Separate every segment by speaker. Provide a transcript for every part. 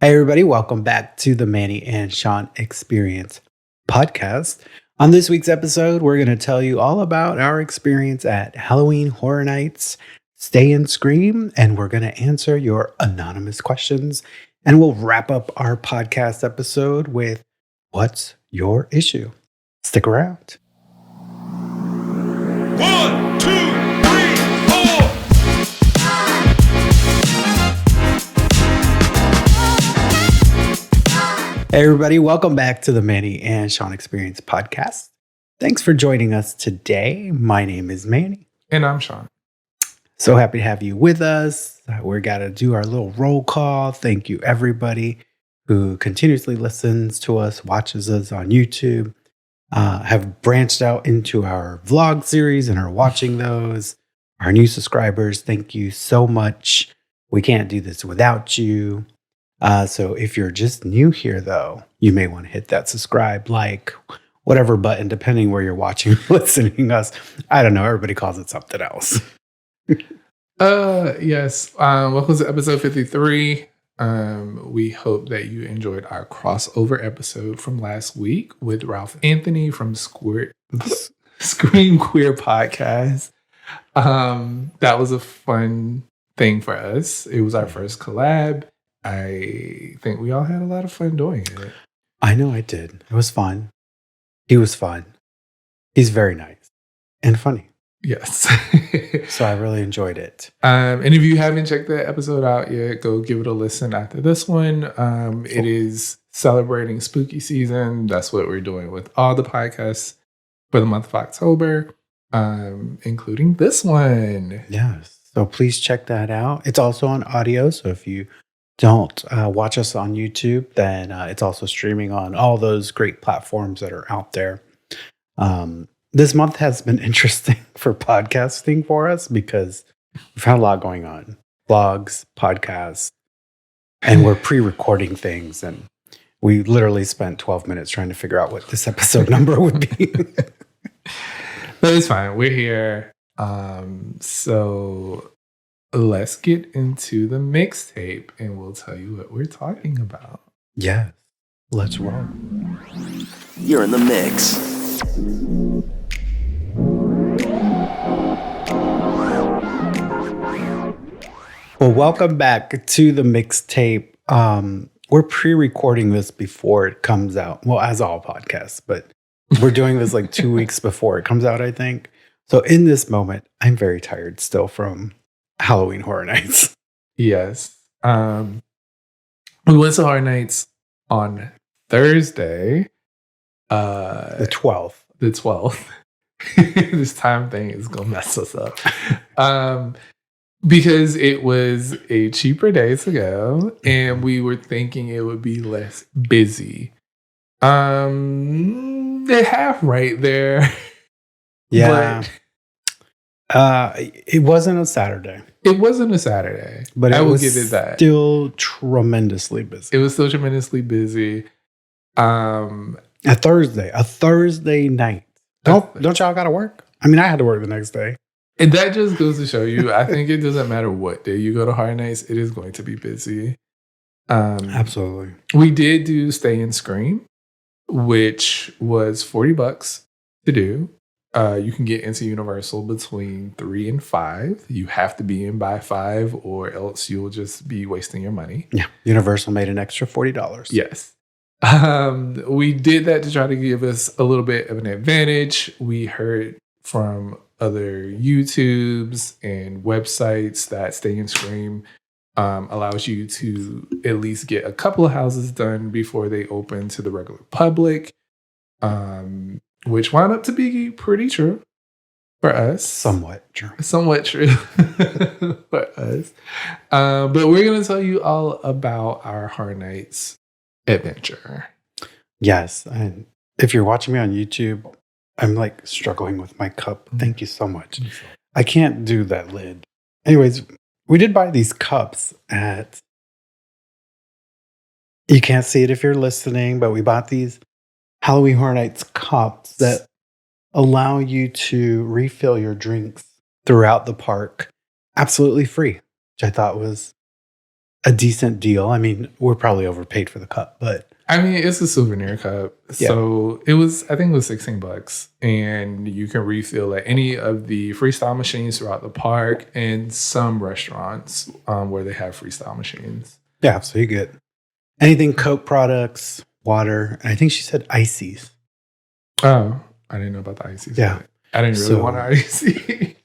Speaker 1: Hey, everybody, welcome back to the Manny and Shawn Experience podcast. On this week's episode, we're going to tell you all about our experience at Halloween Horror Nights, Stay and Scream, and we're going to answer your anonymous questions. And we'll wrap up our podcast episode with What's Your Issue? Stick around.
Speaker 2: 1, 2, 3, 4.
Speaker 1: Hey, everybody, welcome back to the Manny and Shawn Experience podcast. Thanks for joining us today. My name is Manny.
Speaker 3: And I'm Shawn.
Speaker 1: So happy to have you with us. We're got to do our little roll call. Thank you, everybody who continuously listens to us, watches us on YouTube, have branched out into our vlog series and are watching those. Our new subscribers, thank you so much. We can't do this without you. So if you're just new here, though, you may want to hit that subscribe, like, whatever button, depending where you're watching, listening us. I don't know. Everybody calls it something else.
Speaker 3: Yes. Welcome to episode 53. We hope that you enjoyed our crossover episode from last week with Ralph Anthony from Scream Queer Podcast. That was a fun thing for us. It was our first collab. I think we all had a lot of fun doing it.
Speaker 1: I know I did. It was fun. He was fun. He's very nice and funny.
Speaker 3: Yes.
Speaker 1: So I really enjoyed it.
Speaker 3: And if you haven't checked that episode out yet, go give it a listen after this one. It is celebrating spooky season. That's what we're doing with all the podcasts for the month of October, including this one.
Speaker 1: Yes. So please check that out. It's also on audio. So if you don't watch us on YouTube, then it's also streaming on all those great platforms that are out there. This month has been interesting for podcasting for us because we've had a lot going on. Vlogs, podcasts, and we're pre-recording things. And we literally spent 12 minutes trying to figure out what this episode number would be.
Speaker 3: But it's fine. We're here. So let's get into the mixtape and we'll tell you what we're talking about.
Speaker 1: Yes. Let's roll.
Speaker 4: You're in the mix.
Speaker 1: Well, welcome back to the mixtape. We're pre-recording this before it comes out. Well, as all podcasts, but we're doing this like 2 weeks before it comes out, I think. So in this moment, I'm very tired still from Halloween Horror Nights.
Speaker 3: Yes. We went to Horror Nights on Thursday.
Speaker 1: The 12th.
Speaker 3: The 12th. This time thing is going to mess us up. Because it was a cheaper day to go, and we were thinking it would be less busy. They have right there.
Speaker 1: Yeah. It wasn't a Saturday.
Speaker 3: It wasn't a Saturday.
Speaker 1: But
Speaker 3: I
Speaker 1: it
Speaker 3: will
Speaker 1: was
Speaker 3: give it that.
Speaker 1: Still tremendously busy.
Speaker 3: It was still tremendously busy.
Speaker 1: A Thursday night. Don't y'all gotta work? I mean, I had to work the next day.
Speaker 3: And that just goes to show you, I think it doesn't matter what day you go to Horror Nights, it is going to be busy.
Speaker 1: Absolutely.
Speaker 3: We did do Stay and Scream, which was $40 to do. You can get into Universal between 3 and 5. You have to be in by 5 or else you'll just be wasting your money.
Speaker 1: Yeah. Universal made an extra $40.
Speaker 3: Yes. We did that to try to give us a little bit of an advantage. We heard from other YouTubes and websites that Stay and Scream allows you to at least get a couple of houses done before they open to the regular public, which wound up to be pretty true for us.
Speaker 1: Somewhat true.
Speaker 3: Somewhat true for us. But we're going to tell you all about our Horror Nights adventure.
Speaker 1: Yes. And if you're watching me on YouTube, I'm like struggling with my cup. Thank you so much. I can't do that lid. Anyways, we did buy these cups at, you can't see it if you're listening, but we bought these Halloween Horror Nights cups that allow you to refill your drinks throughout the park absolutely free, which I thought was a decent deal. I mean, we're probably overpaid for the cup, but
Speaker 3: I mean, it's a souvenir cup.
Speaker 1: Yeah.
Speaker 3: So I think it was $16. And you can refill at any of the freestyle machines throughout the park and some restaurants where they have freestyle machines.
Speaker 1: yeah, so you get anything Coke products, water, and I think she said ices.
Speaker 3: Oh, I didn't know about the ices.
Speaker 1: Yeah.
Speaker 3: I didn't really want an icy.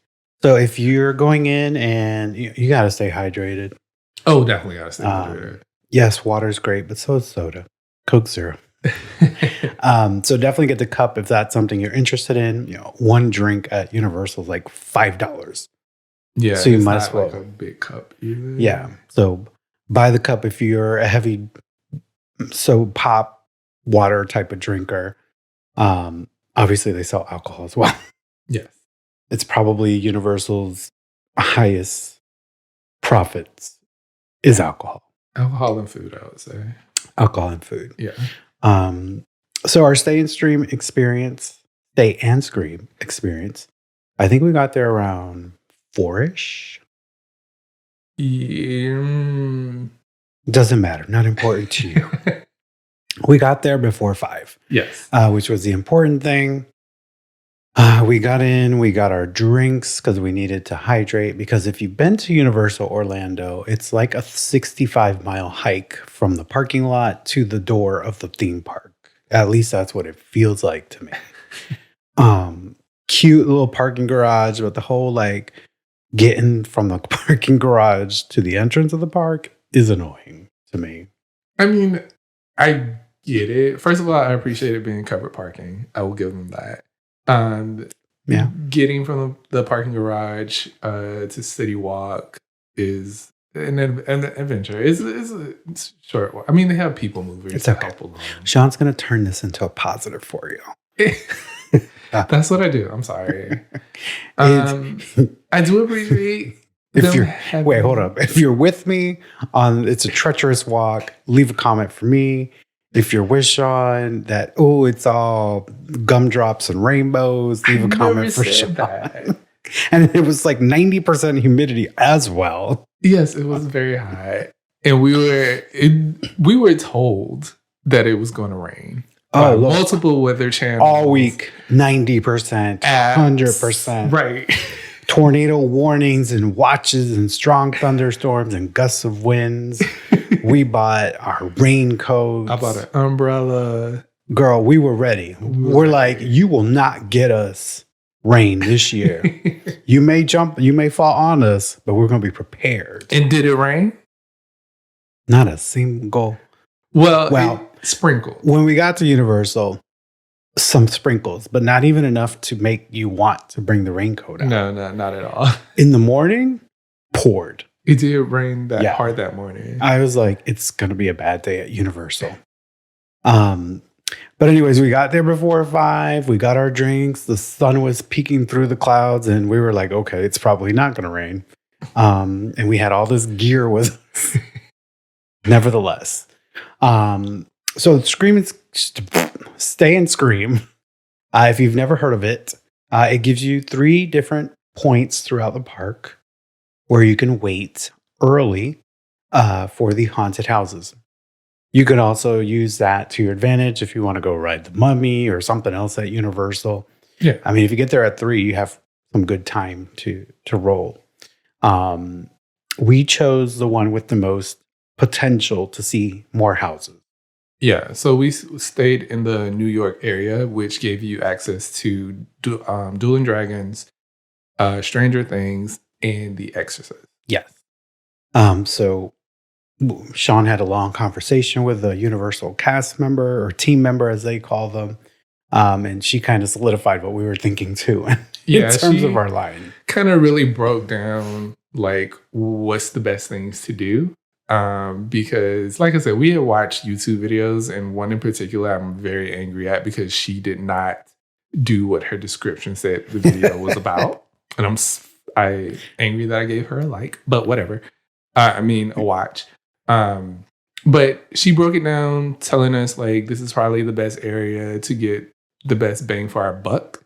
Speaker 1: So if you're going in and you got to stay hydrated.
Speaker 3: Oh, definitely got to stay hydrated.
Speaker 1: Yes, water's great, but so is soda. Coke Zero. So definitely get the cup if that's something you're interested in. One drink at Universal is like $5.
Speaker 3: Yeah.
Speaker 1: So you
Speaker 3: it's
Speaker 1: might
Speaker 3: not
Speaker 1: as well.
Speaker 3: like a big cup either.
Speaker 1: Yeah. So buy the cup if you're a heavy pop water type of drinker. Obviously they sell alcohol as well.
Speaker 3: Yes.
Speaker 1: It's probably Universal's highest profits is alcohol.
Speaker 3: Alcohol and food, I would say.
Speaker 1: Alcohol and food.
Speaker 3: Yeah.
Speaker 1: So our stay and scream experience, I think we got there around 4-ish. Doesn't matter. Not important to you. We got there before 5.
Speaker 3: Yes.
Speaker 1: Which was the important thing. We got in, we got our drinks because we needed to hydrate. Because if you've been to Universal Orlando, it's like a 65-mile hike from the parking lot to the door of the theme park. At least that's what it feels like to me. Cute little parking garage, but the whole like getting from the parking garage to the entrance of the park is annoying to me.
Speaker 3: I mean, I get it. First of all, I appreciate it being covered parking. I will give them that.
Speaker 1: Yeah.
Speaker 3: Getting from the parking garage to City Walk is an adventure. It's a short walk. I mean, they have people movers.
Speaker 1: It's okay.
Speaker 3: Help along.
Speaker 1: Sean's going to turn this into a positive for you.
Speaker 3: That's what I do. I'm sorry. I do appreciate
Speaker 1: wait, hold up. If you're with me on it's a treacherous walk, leave a comment for me. If you're with Shawn that, it's all gumdrops and rainbows, leave a comment for Shawn. And it was like 90% humidity as well.
Speaker 3: Yes, it was very high. And we were told that it was going to rain. Multiple weather channels.
Speaker 1: All week, 90%, 100%.
Speaker 3: Right.
Speaker 1: Tornado warnings and watches and strong thunderstorms and gusts of winds. We bought our raincoats.
Speaker 3: I bought an umbrella.
Speaker 1: Girl, we were ready. We're like, you will not get us rain this year. You may fall on us, but we're going to be prepared.
Speaker 3: And did it rain?
Speaker 1: Not a single.
Speaker 3: Well, it sprinkled.
Speaker 1: When we got to Universal, some sprinkles, but not even enough to make you want to bring the raincoat out.
Speaker 3: No, not at all.
Speaker 1: In the morning, poured.
Speaker 3: It did rain hard that morning.
Speaker 1: I was like, it's going to be a bad day at Universal. But anyways, we got there before 5. We got our drinks. The sun was peeking through the clouds, and we were like, okay, it's probably not going to rain. And we had all this gear with us. Nevertheless. So Stay and Scream. If you've never heard of it, it gives you 3 different points throughout the park where you can wait early for the haunted houses. You can also use that to your advantage if you want to go ride the Mummy or something else at Universal.
Speaker 3: Yeah.
Speaker 1: I mean, if you get there at 3, you have some good time to roll. We chose the one with the most potential to see more houses.
Speaker 3: Yeah, so we stayed in the New York area, which gave you access to Dueling Dragons, Stranger Things, and The Exorcist.
Speaker 1: Yes. So Shawn had a long conversation with a Universal cast member or team member, as they call them. And she kind of solidified what we were thinking too in terms of our line.
Speaker 3: Kind of really broke down like what's the best things to do. Because like I said, we had watched YouTube videos, and one in particular I'm very angry at because she did not do what her description said the video was about. And I'm angry that I gave her a like, but whatever. A watch. But she broke it down telling us like, this is probably the best area to get the best bang for our buck.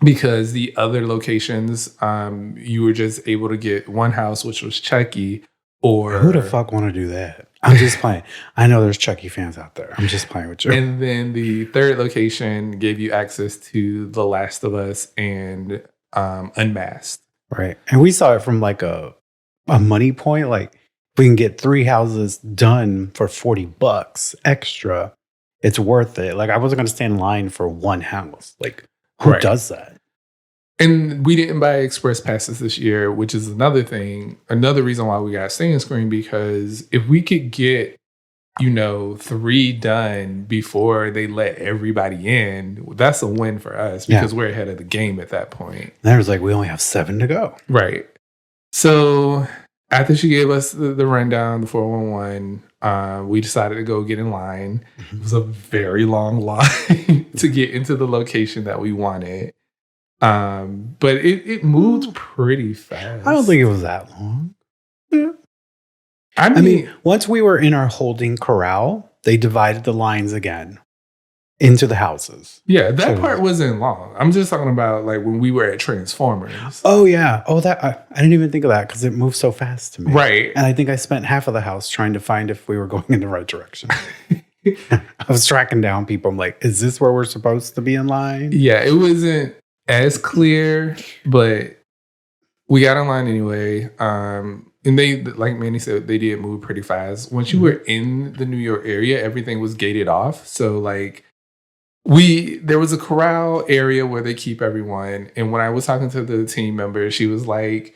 Speaker 3: Because the other locations, you were just able to get one house, which was Chucky, Or
Speaker 1: who the fuck want to do that? I'm just playing. I know there's Chucky fans out there. I'm just playing with you.
Speaker 3: And then the third location gave you access to The Last of Us and Unmasked.
Speaker 1: Right. And we saw it from like a money point. Like, if we can get 3 houses done for $40 extra, it's worth it. Like, I wasn't going to stand in line for one house. Like, who
Speaker 3: Right.
Speaker 1: does that?
Speaker 3: And we didn't buy express passes this year, which is another thing, another reason why we got stay and screen, because if we could get, 3 done before they let everybody in, that's a win for us because we're ahead of the game at that point.
Speaker 1: And there was like, we only have 7 to go.
Speaker 3: Right. So after she gave us the rundown, the 411, we decided to go get in line. It was a very long line to get into the location that we wanted. But it moved pretty fast.
Speaker 1: I don't think it was that long.
Speaker 3: I
Speaker 1: I
Speaker 3: mean,
Speaker 1: mean, once we were in our holding corral, they divided the lines again into the houses.
Speaker 3: yeah, that
Speaker 1: So-
Speaker 3: part wasn't long. I'm just talking about like when we were at Transformers.
Speaker 1: Oh, yeah. Oh, that I didn't even think of that because it moved so fast to me.
Speaker 3: Right.
Speaker 1: And I think I spent half of the house trying to find if we were going in the right direction. I was tracking down people. I'm like, is this where we're supposed to be in line?
Speaker 3: Yeah, it wasn't as clear, but we got in line anyway. And they, like Manny said, they did move pretty fast. Once you were in the New York area, everything was gated off. So like there was a corral area where they keep everyone. And when I was talking to the team member, she was like,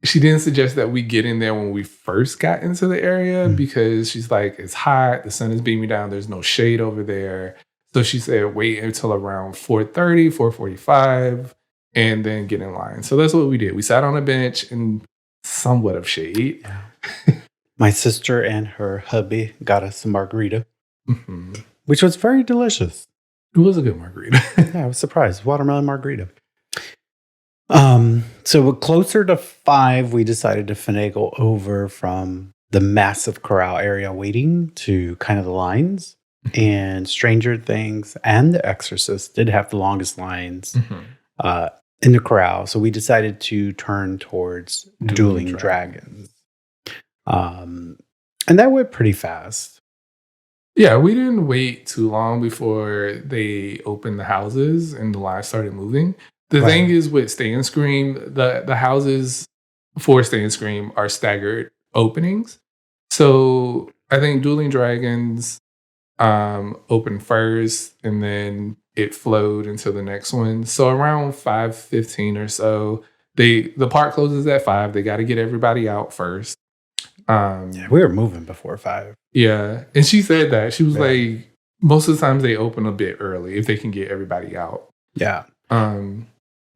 Speaker 3: she didn't suggest that we get in there when we first got into the area because she's like, it's hot, the sun is beaming down, there's no shade over there. So she said, wait until around 4:30, 4:45, and then get in line. So that's what we did. We sat on a bench in somewhat of shade.
Speaker 1: My sister and her hubby got us some margarita,
Speaker 3: Mm-hmm.
Speaker 1: which was very delicious.
Speaker 3: It was a good margarita.
Speaker 1: Yeah, I was surprised. Watermelon margarita. So closer to 5, we decided to finagle over from the massive corral area waiting to kind of the lines. And Stranger Things and The Exorcist did have the longest lines in the corral. So we decided to turn towards Dueling Dragons. And that went pretty fast.
Speaker 3: Yeah, we didn't wait too long before they opened the houses and the line started moving. The
Speaker 1: Right.
Speaker 3: thing is with Stay and Scream, the houses for Stay and Scream are staggered openings. So I think Dueling Dragons opened first and then it flowed into the next one. So around 5:15 or so, the park closes at 5. They got to get everybody out first.
Speaker 1: Yeah, we were moving before 5.
Speaker 3: Yeah. And she said that. She was
Speaker 1: Yeah.
Speaker 3: like, most of the times they open a bit early if they can get everybody out.
Speaker 1: Yeah.
Speaker 3: Um,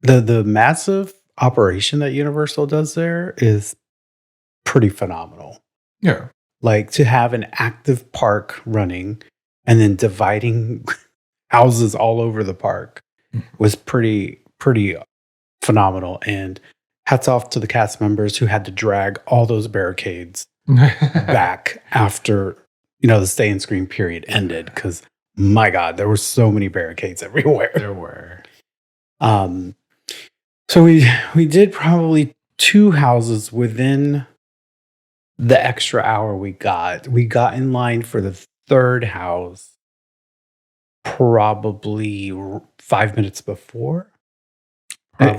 Speaker 1: The massive operation that Universal does there is pretty phenomenal.
Speaker 3: yeah.
Speaker 1: Like, to have an active park running and then dividing houses all over the park was pretty phenomenal. And hats off to the cast members who had to drag all those barricades back after, the Stay and Scream period ended. Because, my God, there were so many barricades everywhere.
Speaker 3: There were.
Speaker 1: So we did probably 2 houses within the extra hour we got. We got in line for the 3rd house probably 5 minutes before.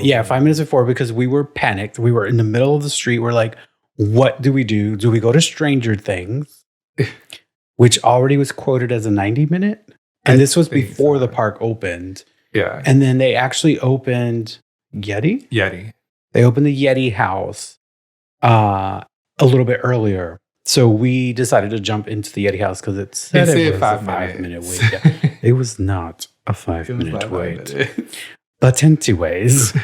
Speaker 1: Yeah, 5 minutes before, because we were panicked. We were in the middle of the street. We're like, what do we do? Do we go to Stranger Things, which already was quoted as a 90-minute? And this was before the park opened.
Speaker 3: Yeah.
Speaker 1: And then they actually opened Yeti. They opened the Yeti house a little bit earlier. So we decided to jump into the Yeti house because it said it was a 5-minute wait. Yeah. It was not a 5-minute wait. But anyways,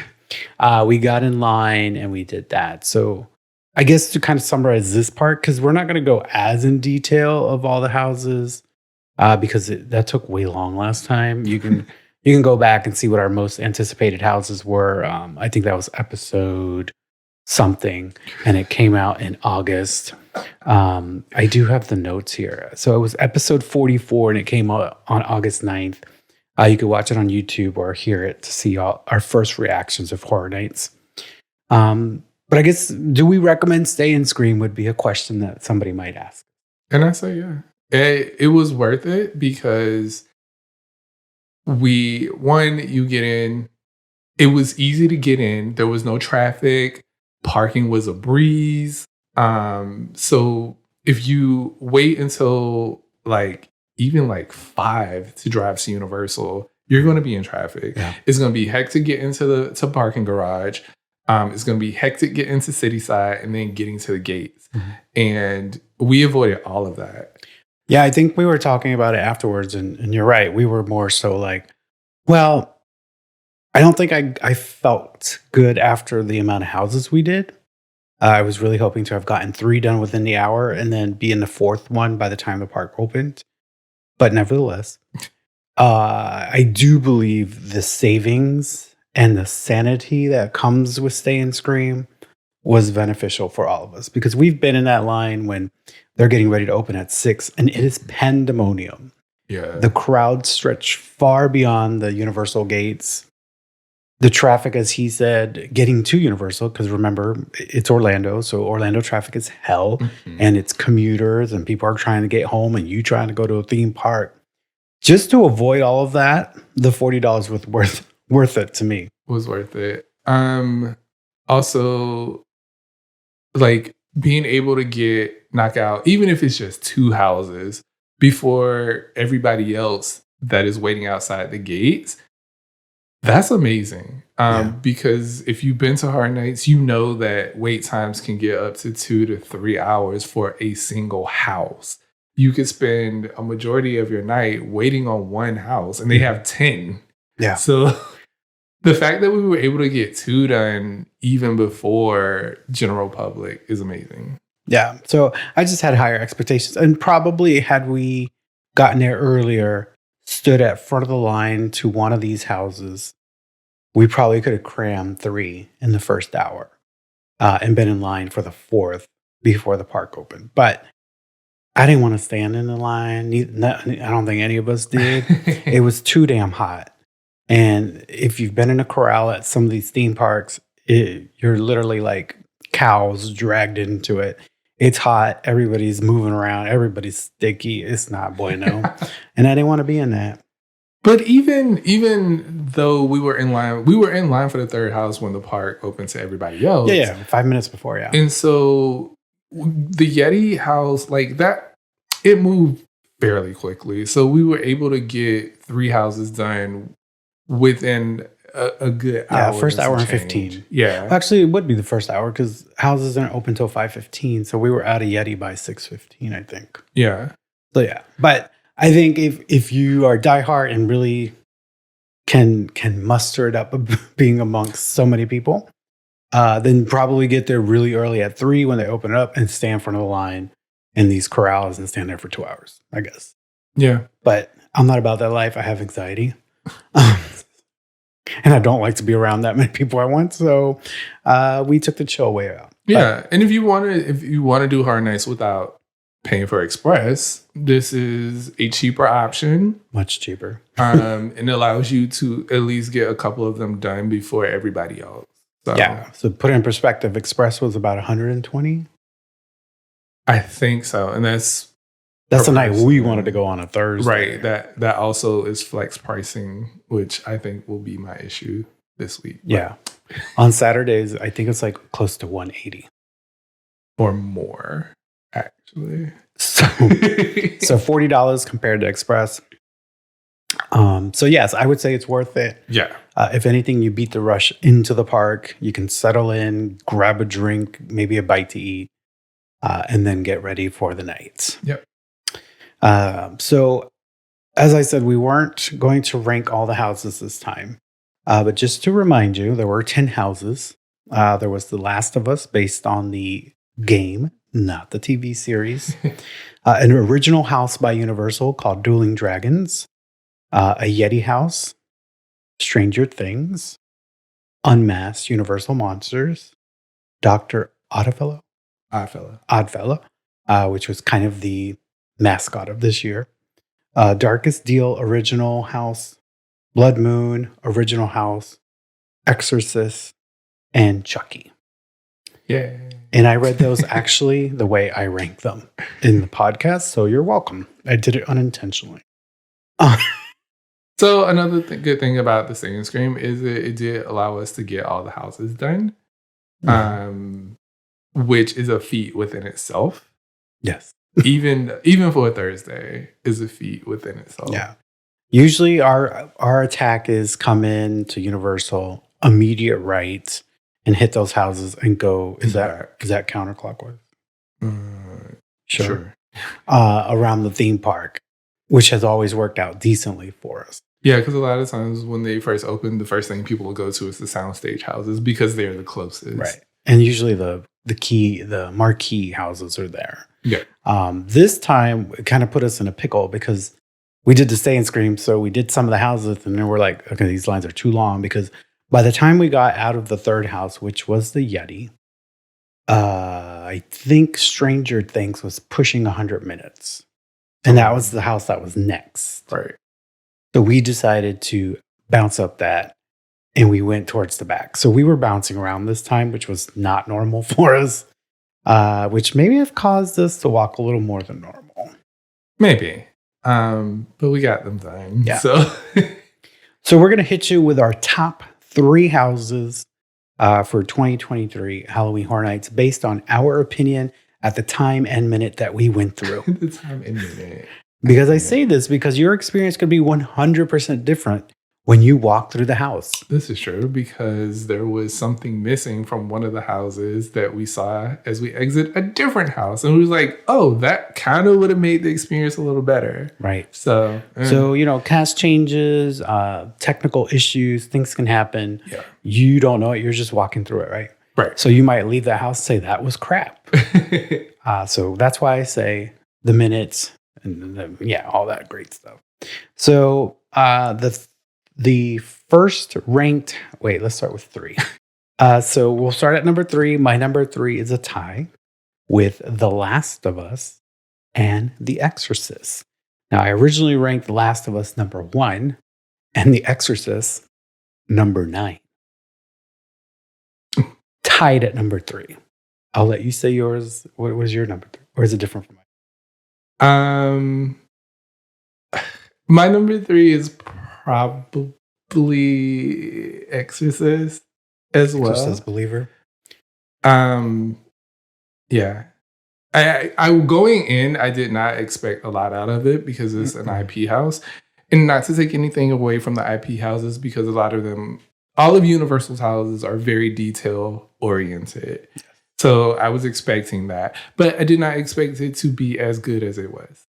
Speaker 1: we got in line and we did that. So I guess to kind of summarize this part, because we're not going to go as in detail of all the houses because that took way long last time. You can go back and see what our most anticipated houses were. I think that was episode something, and it came out in August. I do have the notes here. So it was episode 44, and it came out on August 9th. You could watch it on YouTube or hear it to see all our first reactions of Horror Nights. But I guess, do we recommend Stay and Scream would be a question that somebody might ask.
Speaker 3: And I say, yeah. It was worth it because you get in, it was easy to get in. There was no traffic. Parking was a breeze. So if you wait until even 5 to drive to Universal, you're going to be in traffic.
Speaker 1: Yeah.
Speaker 3: It's going to be hectic to get into the parking garage. It's going to be hectic to get into Cityside and then getting to the gates.
Speaker 1: Mm-hmm.
Speaker 3: And we avoided all of that.
Speaker 1: Yeah, I think we were talking about it afterwards, and you're right. We were more so like, well, I don't think I felt good after the amount of houses we did. I was really hoping to have gotten 3 done within the hour and then be in the 4th one by the time the park opened. But nevertheless, I do believe the savings and the sanity that comes with Stay and Scream was beneficial for all of us, because we've been in that line when they're getting ready to open at 6 and it is pandemonium.
Speaker 3: Yeah.
Speaker 1: The crowd stretched far beyond the Universal gates. The traffic, as he said, getting to Universal, because remember, it's Orlando, so Orlando traffic is hell, and it's commuters, and people are trying to get home, and you trying to go to a theme park. Just to avoid all of that, the $40 was worth it to me.
Speaker 3: Was worth it. Also, being able to knock out, even if it's just 2 houses before everybody else that is waiting outside the gates. That's amazing. Because if you've been to Hard Nights, you know that wait times can get up to 2 to 3 hours for a single house. You could spend a majority of your night waiting on one house, and they have 10.
Speaker 1: Yeah.
Speaker 3: So the fact that we were able to get 2 done even before general public is amazing.
Speaker 1: Yeah. So I just had higher expectations, and probably had we gotten there earlier, stood at front of the line to one of these houses, we probably could have crammed 3 in the first hour and been in line for the 4th before the park opened. But I didn't want to stand in the line. I don't think any of us did. It was too damn hot. And if you've been in a corral at some of these theme parks, you're literally like cows dragged into it. It's hot. Everybody's moving around. Everybody's sticky. It's not bueno. And I didn't want to be in that.
Speaker 3: But even though we were in line for the 3rd house when the park opened to everybody else.
Speaker 1: Yeah. 5 minutes before, yeah.
Speaker 3: And so the Yeti house, that, it moved fairly quickly. So we were able to get 3 houses done within a good hour.
Speaker 1: Yeah, first hour and
Speaker 3: change.
Speaker 1: 15.
Speaker 3: Yeah.
Speaker 1: Actually, it would be the first hour because houses aren't open till 5:15. So we were out of Yeti by 6:15, I think.
Speaker 3: Yeah.
Speaker 1: So yeah. But I think if you are diehard and really can muster it up being amongst so many people, then probably get there really early at 3 when they open it up and stand in front of the line in these corrals and stand there for 2 hours, I guess.
Speaker 3: Yeah.
Speaker 1: But I'm not about that life. I have anxiety. And I don't like to be around that many people at once. So we took the chill way out.
Speaker 3: Yeah. And if you want to do Hard Nights without paying for Express, this is a cheaper option.
Speaker 1: Much cheaper.
Speaker 3: And it allows you to at least get a couple of them done before everybody else. So,
Speaker 1: yeah. So put it in perspective, Express was about 120.
Speaker 3: I think so. And that's
Speaker 1: the night we wanted to go on a Thursday.
Speaker 3: Right. That also is flex pricing, which I think will be my issue this week.
Speaker 1: Yeah. On Saturdays, I think it's close to 180.
Speaker 3: Or more, actually.
Speaker 1: So $40 compared to Express. So yes, I would say it's worth it.
Speaker 3: Yeah.
Speaker 1: If anything, you beat the rush into the park. You can settle in, grab a drink, maybe a bite to eat, and then get ready for the night.
Speaker 3: Yep.
Speaker 1: So as I said, we weren't going to rank all the houses this time. But just to remind you, there were 10 houses. There was The Last of Us, based on the game, not the TV series. An original house by Universal called Dueling Dragons. A Yeti house. Stranger Things. Unmasked Universal Monsters. Dr. Oddfellow, which was kind of the mascot of this year. Darkest Deal original house. Blood Moon original house. Exorcist, and Chucky.
Speaker 3: Yeah.
Speaker 1: And I read those actually the way I rank them in the podcast. So you're welcome. I did it unintentionally.
Speaker 3: So another good thing about the Singing Scream is it did allow us to get all the houses done, which is a feat within itself.
Speaker 1: Yes.
Speaker 3: even for a Thursday is a feat within itself.
Speaker 1: Yeah. Usually our attack is come in to Universal, immediate right, and hit those houses and go. Is that counterclockwise?
Speaker 3: Sure.
Speaker 1: Around the theme park, which has always worked out decently for us.
Speaker 3: Yeah, because a lot of times when they first open, the first thing people will go to is the soundstage houses because they're the closest.
Speaker 1: Right. And usually the marquee houses are there.
Speaker 3: Yeah.
Speaker 1: This time it kind of put us in a pickle because we did the Stay and Scream. So we did some of the houses and then we're like, okay, these lines are too long because by the time we got out of the third house, which was the Yeti, I think Stranger Things was pushing 100 minutes. And that was the house that was next.
Speaker 3: Right.
Speaker 1: So we decided to bounce up that and we went towards the back. So we were bouncing around this time, which was not normal for us, which maybe have caused us to walk a little more than normal.
Speaker 3: Maybe. But we got them done.
Speaker 1: Yeah.
Speaker 3: So,
Speaker 1: so we're going to hit you with our top 3 houses for 2023 Halloween Horror Nights based on our opinion at the time and minute that we went through.
Speaker 3: the time and minute.
Speaker 1: Because I say this because your experience could be 100% different when you walk through the house.
Speaker 3: This is true because there was something missing from one of the houses that we saw as we exit a different house. And we was like, oh, that kind of would have made the experience a little better.
Speaker 1: Right.
Speaker 3: So,
Speaker 1: cast changes, technical issues, things can happen.
Speaker 3: Yeah.
Speaker 1: You don't know it. You're just walking through it, right?
Speaker 3: Right.
Speaker 1: So you might leave the house and say, that was crap. So that's why I say the minutes and all that great stuff. So the first ranked, let's start with 3. So we'll start at number 3. My number 3 is a tie with The Last of Us and The Exorcist. Now, I originally ranked The Last of Us number 1 and The Exorcist number 9. Tied at number 3. I'll let you say yours. What was your number 3? Or is it different from
Speaker 3: mine? My number 3 is probably Exorcist as well.
Speaker 1: Exorcist believer.
Speaker 3: Yeah. I going in, I did not expect a lot out of it because it's an IP house. And not to take anything away from the IP houses because a lot of them, all of Universal's houses are very detail oriented. So I was expecting that. But I did not expect it to be as good as it was.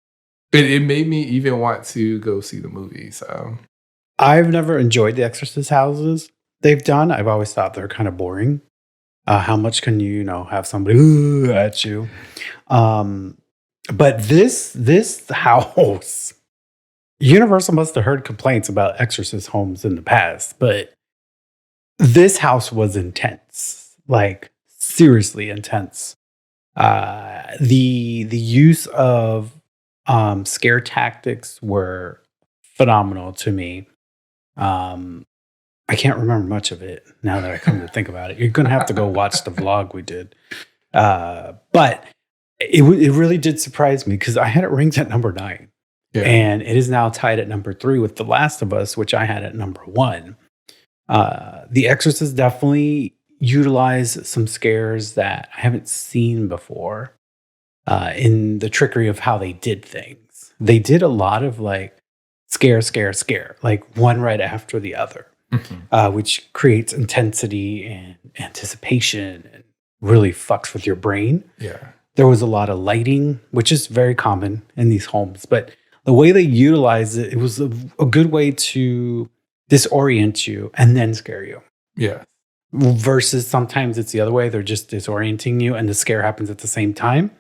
Speaker 3: It made me even want to go see the movie. So
Speaker 1: I've never enjoyed the Exorcist houses they've done. I've always thought they're kind of boring. How much can you have somebody at you? But this house, Universal must have heard complaints about Exorcist homes in the past, but this house was intense, like seriously intense. The use of scare tactics were phenomenal to me. I can't remember much of it now that I come to think about it. You're going to have to go watch the vlog we did. But it really did surprise me because I had it ranked at number 9. Yeah. And it is now tied at number 3 with The Last of Us, which I had at number 1. The Exorcist definitely utilized some scares that I haven't seen before in the trickery of how they did things. They did a lot of like scare, like one right after the other. Which creates intensity and anticipation and really fucks with your brain.
Speaker 3: Yeah.
Speaker 1: There was a lot of lighting, which is very common in these homes. But the way they utilized it, it was a good way to disorient you and then scare you.
Speaker 3: Yeah.
Speaker 1: Versus sometimes it's the other way. They're just disorienting you and the scare happens at the same time.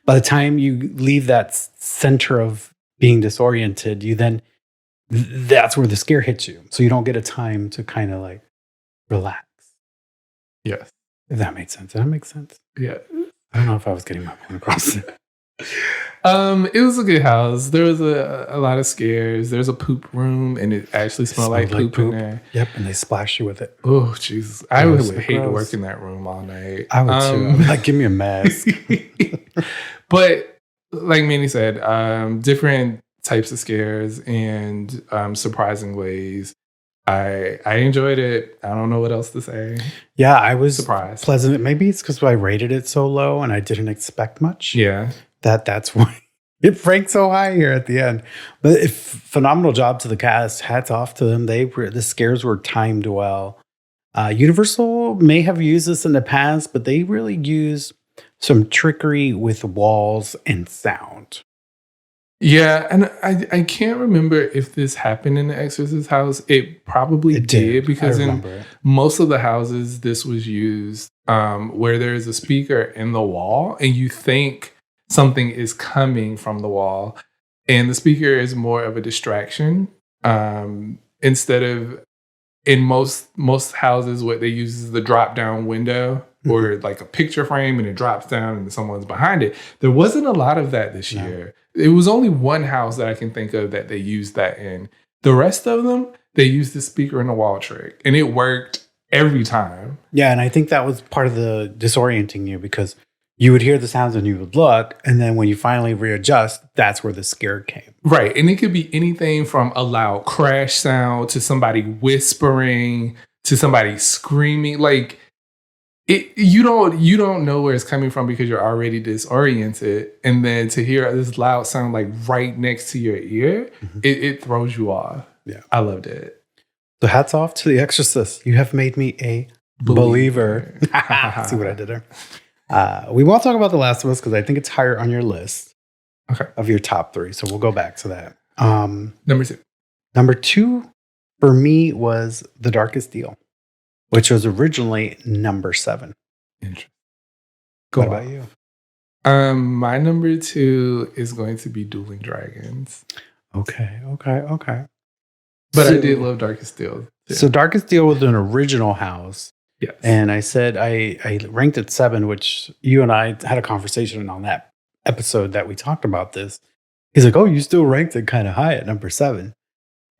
Speaker 1: By the time you leave that center of being disoriented, that's where the scare hits you. So you don't get a time to kind of like relax.
Speaker 3: Yes.
Speaker 1: If that made sense. Did that make sense?
Speaker 3: Yeah.
Speaker 1: I don't know if I was getting my point across.
Speaker 3: It was a good house. There was a lot of scares. There's a poop room, and it actually smelled like poop in there.
Speaker 1: Yep, and they splash you with it.
Speaker 3: Oh, Jesus. I
Speaker 1: Gross,
Speaker 3: would hate to work
Speaker 1: gross.
Speaker 3: in that room all night.
Speaker 1: I would too. I'd be like, give me a mask.
Speaker 3: But like Manny said, different types of scares and surprising ways. I enjoyed it. I don't know what else to say.
Speaker 1: Yeah, I was
Speaker 3: Surprised.
Speaker 1: pleasant. Maybe it's because I rated it so low and I didn't expect much.
Speaker 3: Yeah.
Speaker 1: That's why it ranked so high here at the end. But phenomenal job to the cast. Hats off to them. The scares were timed well. Universal may have used this in the past, but they really used some trickery with walls and sound.
Speaker 3: Yeah, and I can't remember if this happened in the Exorcist house. It probably did because in most of the houses this was used where there is a speaker in the wall and you think something is coming from the wall and the speaker is more of a distraction instead of in most houses what they use is the drop down window or like a picture frame and it drops down and someone's behind it. There wasn't a lot of that this year. It was only one house that I can think of that they used that in. The rest of them, they used the speaker in the wall trick and it worked every time.
Speaker 1: Yeah, and I think that was part of the disorienting you because you would hear the sounds and you would look, and then when you finally readjust, that's where the scare came.
Speaker 3: Right, and it could be anything from a loud crash sound to somebody whispering to somebody screaming. Like you don't know where it's coming from because you're already disoriented, and then to hear this loud sound like right next to your ear, it throws you off.
Speaker 1: Yeah,
Speaker 3: I loved it.
Speaker 1: So hats off to The Exorcist. You have made me a believer. See what I did there? We won't talk about The Last of Us because I think it's higher on your list of your top 3. So we'll go back to that.
Speaker 3: Number 2.
Speaker 1: Number 2 for me was The Darkest Deal, which was originally number 7.
Speaker 3: Interesting.
Speaker 1: What about you?
Speaker 3: My number 2 is going to be Dueling Dragons.
Speaker 1: Okay.
Speaker 3: But I did love Darkest Deal. Yeah.
Speaker 1: So Darkest Deal was an original house.
Speaker 3: Yes.
Speaker 1: And I said I ranked it 7, which you and I had a conversation on that episode that we talked about this. He's like, oh, you still ranked it kind of high at number 7.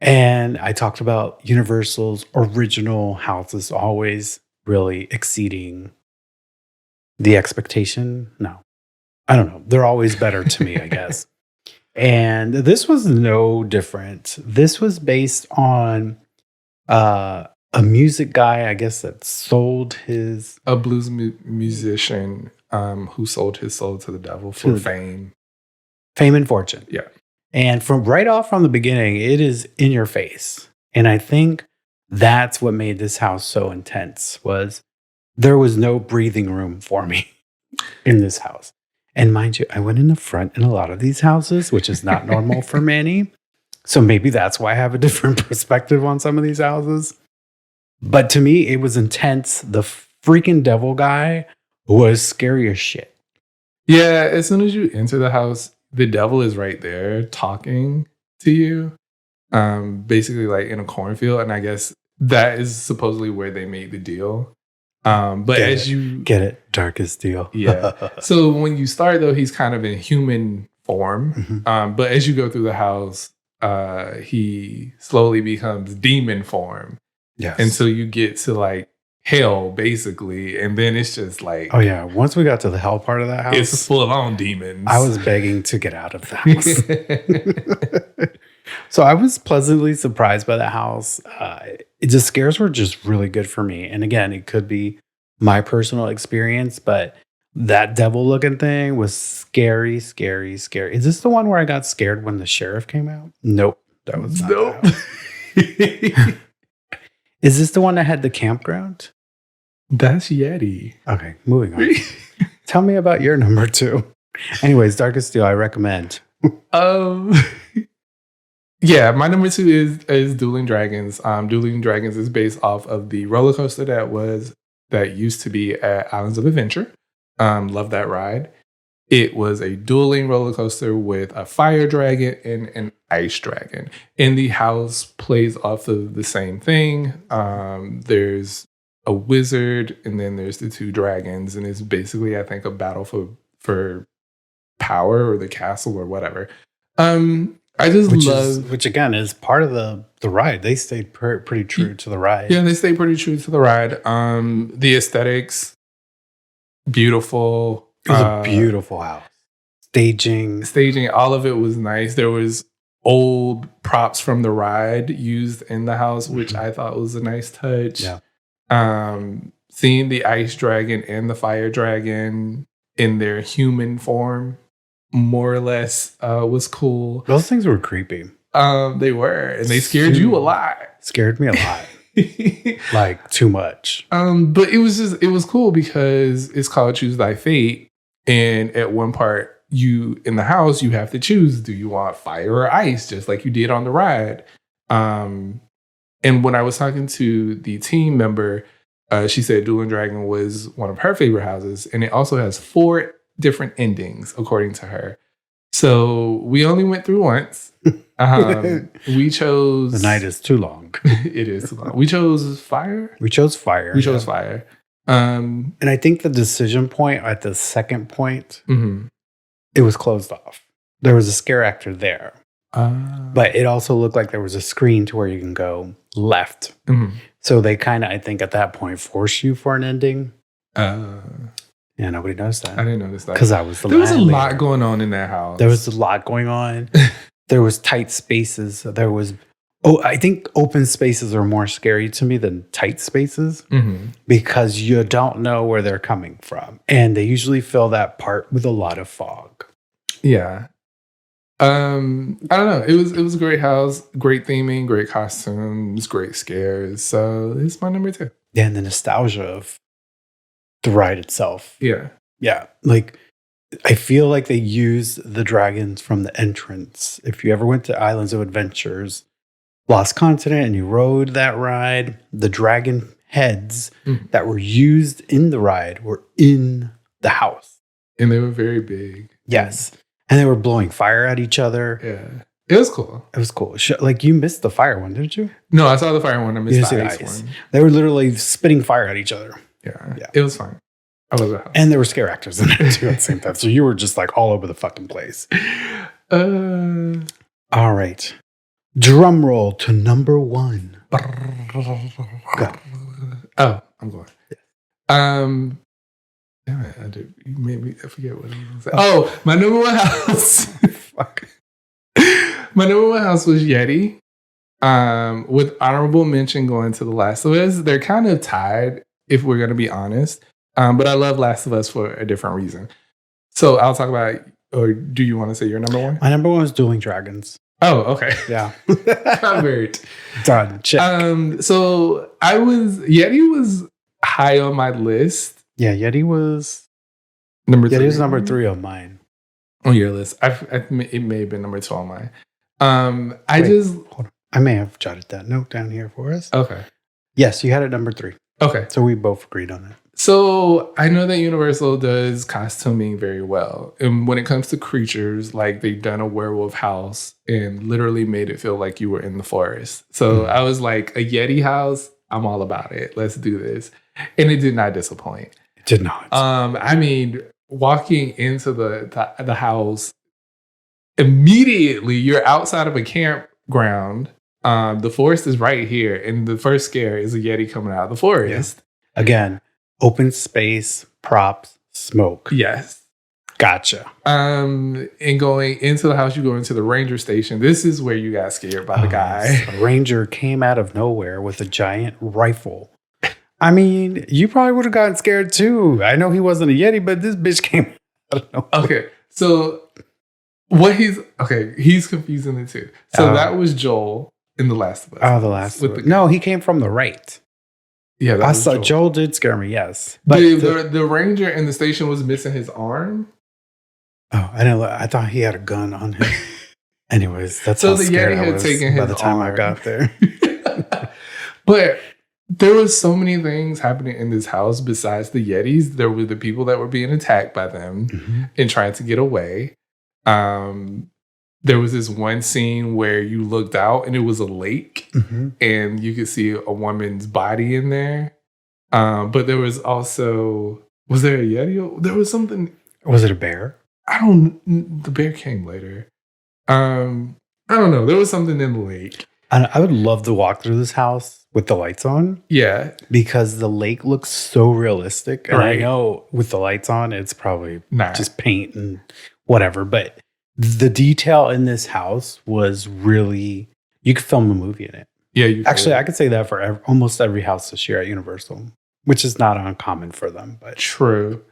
Speaker 1: And I talked about Universal's original houses always really exceeding the expectation. No, I don't know. They're always better to me, I guess. And this was no different. This was based on a music guy, I guess, that sold his...
Speaker 3: A blues musician who sold his soul to the devil for fame.
Speaker 1: Fame and fortune.
Speaker 3: Yeah.
Speaker 1: And from the beginning, it is in your face. And I think that's what made this house so intense was there was no breathing room for me in this house. And mind you, I went in the front in a lot of these houses, which is not normal for Manny. So maybe that's why I have a different perspective on some of these houses. But to me, it was intense. The freaking devil guy was scary as shit.
Speaker 3: Yeah, as soon as you enter the house, the devil is right there talking to you, basically like in a cornfield. And I guess that is supposedly where they made the deal. But you
Speaker 1: get it, Darkest Deal.
Speaker 3: Yeah. So when you start, though, he's kind of in human form. But as you go through the house, he slowly becomes demon form.
Speaker 1: Yes.
Speaker 3: And so you get to like hell, basically. And then it's just like...
Speaker 1: Oh, yeah. Once we got to the hell part of that house...
Speaker 3: It's full on demons.
Speaker 1: I was begging to get out of the house. So I was pleasantly surprised by the house. The scares were just really good for me. And again, it could be my personal experience, but that devil looking thing was scary, scary, scary. Is this the one where I got scared when the sheriff came out? Nope. That was not that. Is this the one that had the campground?
Speaker 3: That's Yeti.
Speaker 1: Okay, moving on. Tell me about your number 2. Anyways, Darkest Steel, I recommend.
Speaker 3: Yeah, my number 2 is Dueling Dragons. Dueling Dragons is based off of the roller coaster that used to be at Islands of Adventure. Love that ride. It was a dueling roller coaster with a fire dragon and an ice dragon. And the house plays off of the same thing. There's a wizard and then there's the 2 dragons. And it's basically, I think, a battle for power or the castle or whatever. I just love,
Speaker 1: which again is part of the ride. They stayed pretty true to the ride.
Speaker 3: yeah, they stay pretty true to the ride. The aesthetics, beautiful.
Speaker 1: It was a beautiful house. Staging,
Speaker 3: all of it was nice. There was old props from the ride used in the house, which I thought was a nice touch.
Speaker 1: Yeah.
Speaker 3: Seeing the ice dragon and the fire dragon in their human form, more or less, was cool.
Speaker 1: Those things were creepy.
Speaker 3: They were, and they scared you a lot.
Speaker 1: Scared me a lot. Like too much.
Speaker 3: But it was cool because it's called Choose Thy Fate. And at one part, you in the house, you have to choose, do you want fire or ice, just like you did on the ride. And when I was talking to the team member, she said Dueling Dragon was one of her favorite houses, and it also has 4 different endings, according to her. So we only went through once. We chose...
Speaker 1: The night is too long.
Speaker 3: It is too long. We chose fire.
Speaker 1: We chose fire.
Speaker 3: Fire.
Speaker 1: And I think the decision point at the second point, it was closed off. There was a scare actor there. But it also looked like there was a screen to where you can go left. So they kind of, I think at that point, force you for an ending. Yeah, nobody noticed that.
Speaker 3: I didn't notice that.
Speaker 1: Because I was the
Speaker 3: There was a
Speaker 1: landlady.
Speaker 3: lot going on in that house.
Speaker 1: There was a lot going on. There was tight spaces. There was... I think open spaces are more scary to me than tight spaces because you don't know where they're coming from. And they usually fill that part with a lot of fog.
Speaker 3: Yeah. I don't know. It was a great house, great theming, great costumes, great scares. So it's my number 2.
Speaker 1: Yeah, and the nostalgia of the ride itself.
Speaker 3: Yeah.
Speaker 1: Yeah. Like, I feel like they use the dragons from the entrance. If you ever went to Islands of Adventures, Lost Continent, and you rode that ride, the dragon heads that were used in the ride were in the house.
Speaker 3: And they were very big.
Speaker 1: Yes. And they were blowing fire at each other.
Speaker 3: Yeah. It was cool.
Speaker 1: It was cool. Like, you missed the fire one, didn't you?
Speaker 3: No, I saw the fire one. I missed
Speaker 1: You
Speaker 3: the
Speaker 1: didn't see
Speaker 3: ice one.
Speaker 1: They were literally spitting fire at each other.
Speaker 3: Yeah.
Speaker 1: Yeah.
Speaker 3: It was fun. I love the house.
Speaker 1: And there were scare actors in it too at the same time. So you were just like all over the fucking place. All right. Drum roll to number 1. Go.
Speaker 3: Oh, I'm going. Damn it, you made me forget what I was saying. Oh, my number 1 house.
Speaker 1: Fuck.
Speaker 3: My number 1 house was Yeti. With honorable mention going to The Last of Us. They're kind of tied, if we're going to be honest. But I love Last of Us for a different reason. So I'll talk about, or do you want to say your number 1?
Speaker 1: My number 1 was Dueling Dragons.
Speaker 3: Oh, okay.
Speaker 1: Yeah.
Speaker 3: Covered.
Speaker 1: Done. Check.
Speaker 3: So Yeti was high on my list.
Speaker 1: Yeah, Yeti was
Speaker 3: number 3.
Speaker 1: Yeti was number 3 on mine.
Speaker 3: On your list. It may have been number 2 on mine.
Speaker 1: Hold on. I may have jotted that note down here for us.
Speaker 3: Okay.
Speaker 1: Yes, you had it number 3.
Speaker 3: Okay.
Speaker 1: So we both agreed on it.
Speaker 3: So I know that Universal does costuming very well. And when it comes to creatures, like they've done a werewolf house and literally made it feel like you were in the forest. So I was like, a Yeti house, I'm all about it. Let's do this. And it did not disappoint.
Speaker 1: It did not.
Speaker 3: I mean, walking into the house, immediately you're outside of a campground. The forest is right here. And the first scare is a Yeti coming out of the forest.
Speaker 1: Yeah. Again, open space, props, smoke.
Speaker 3: Yes.
Speaker 1: Gotcha.
Speaker 3: And going into the house, you go into the ranger station. This is where you got scared by the guy.
Speaker 1: Yes. A ranger came out of nowhere with a giant rifle. I mean, you probably would have gotten scared too. I know he wasn't a Yeti, but this bitch came out of nowhere.
Speaker 3: Okay, so he's confusing the two. So that was Joel in The Last of Us.
Speaker 1: Oh, The Last of Us. No, he came from the right.
Speaker 3: Yeah,
Speaker 1: I saw Joel did scare me, yes.
Speaker 3: But the ranger in the station was missing his arm.
Speaker 1: Oh, I didn't. I thought he had a gun on him. Anyways, that's
Speaker 3: so
Speaker 1: how
Speaker 3: the
Speaker 1: scared
Speaker 3: Yeti
Speaker 1: I
Speaker 3: had
Speaker 1: was
Speaker 3: taken his
Speaker 1: by the time
Speaker 3: arm.
Speaker 1: I got there.
Speaker 3: But there was so many things happening in this house besides the Yetis. There were the people that were being attacked by them and trying to get away. There was this one scene where you looked out and it was a lake and you could see a woman's body in there. But there was also, was there a Yeti? There was something.
Speaker 1: Was it a bear?
Speaker 3: The bear came later. I don't know. There was something in the lake.
Speaker 1: And I would love to walk through this house with the lights on
Speaker 3: Yeah.
Speaker 1: because the lake looks so realistic. And I
Speaker 3: Right.
Speaker 1: know with the lights on, it's probably
Speaker 3: Nah.
Speaker 1: just paint and whatever. But the detail in this house was really, you could film a movie in it.
Speaker 3: Yeah. You
Speaker 1: Actually, I could say that for almost every house this year at Universal, which is not uncommon for them. But
Speaker 3: True.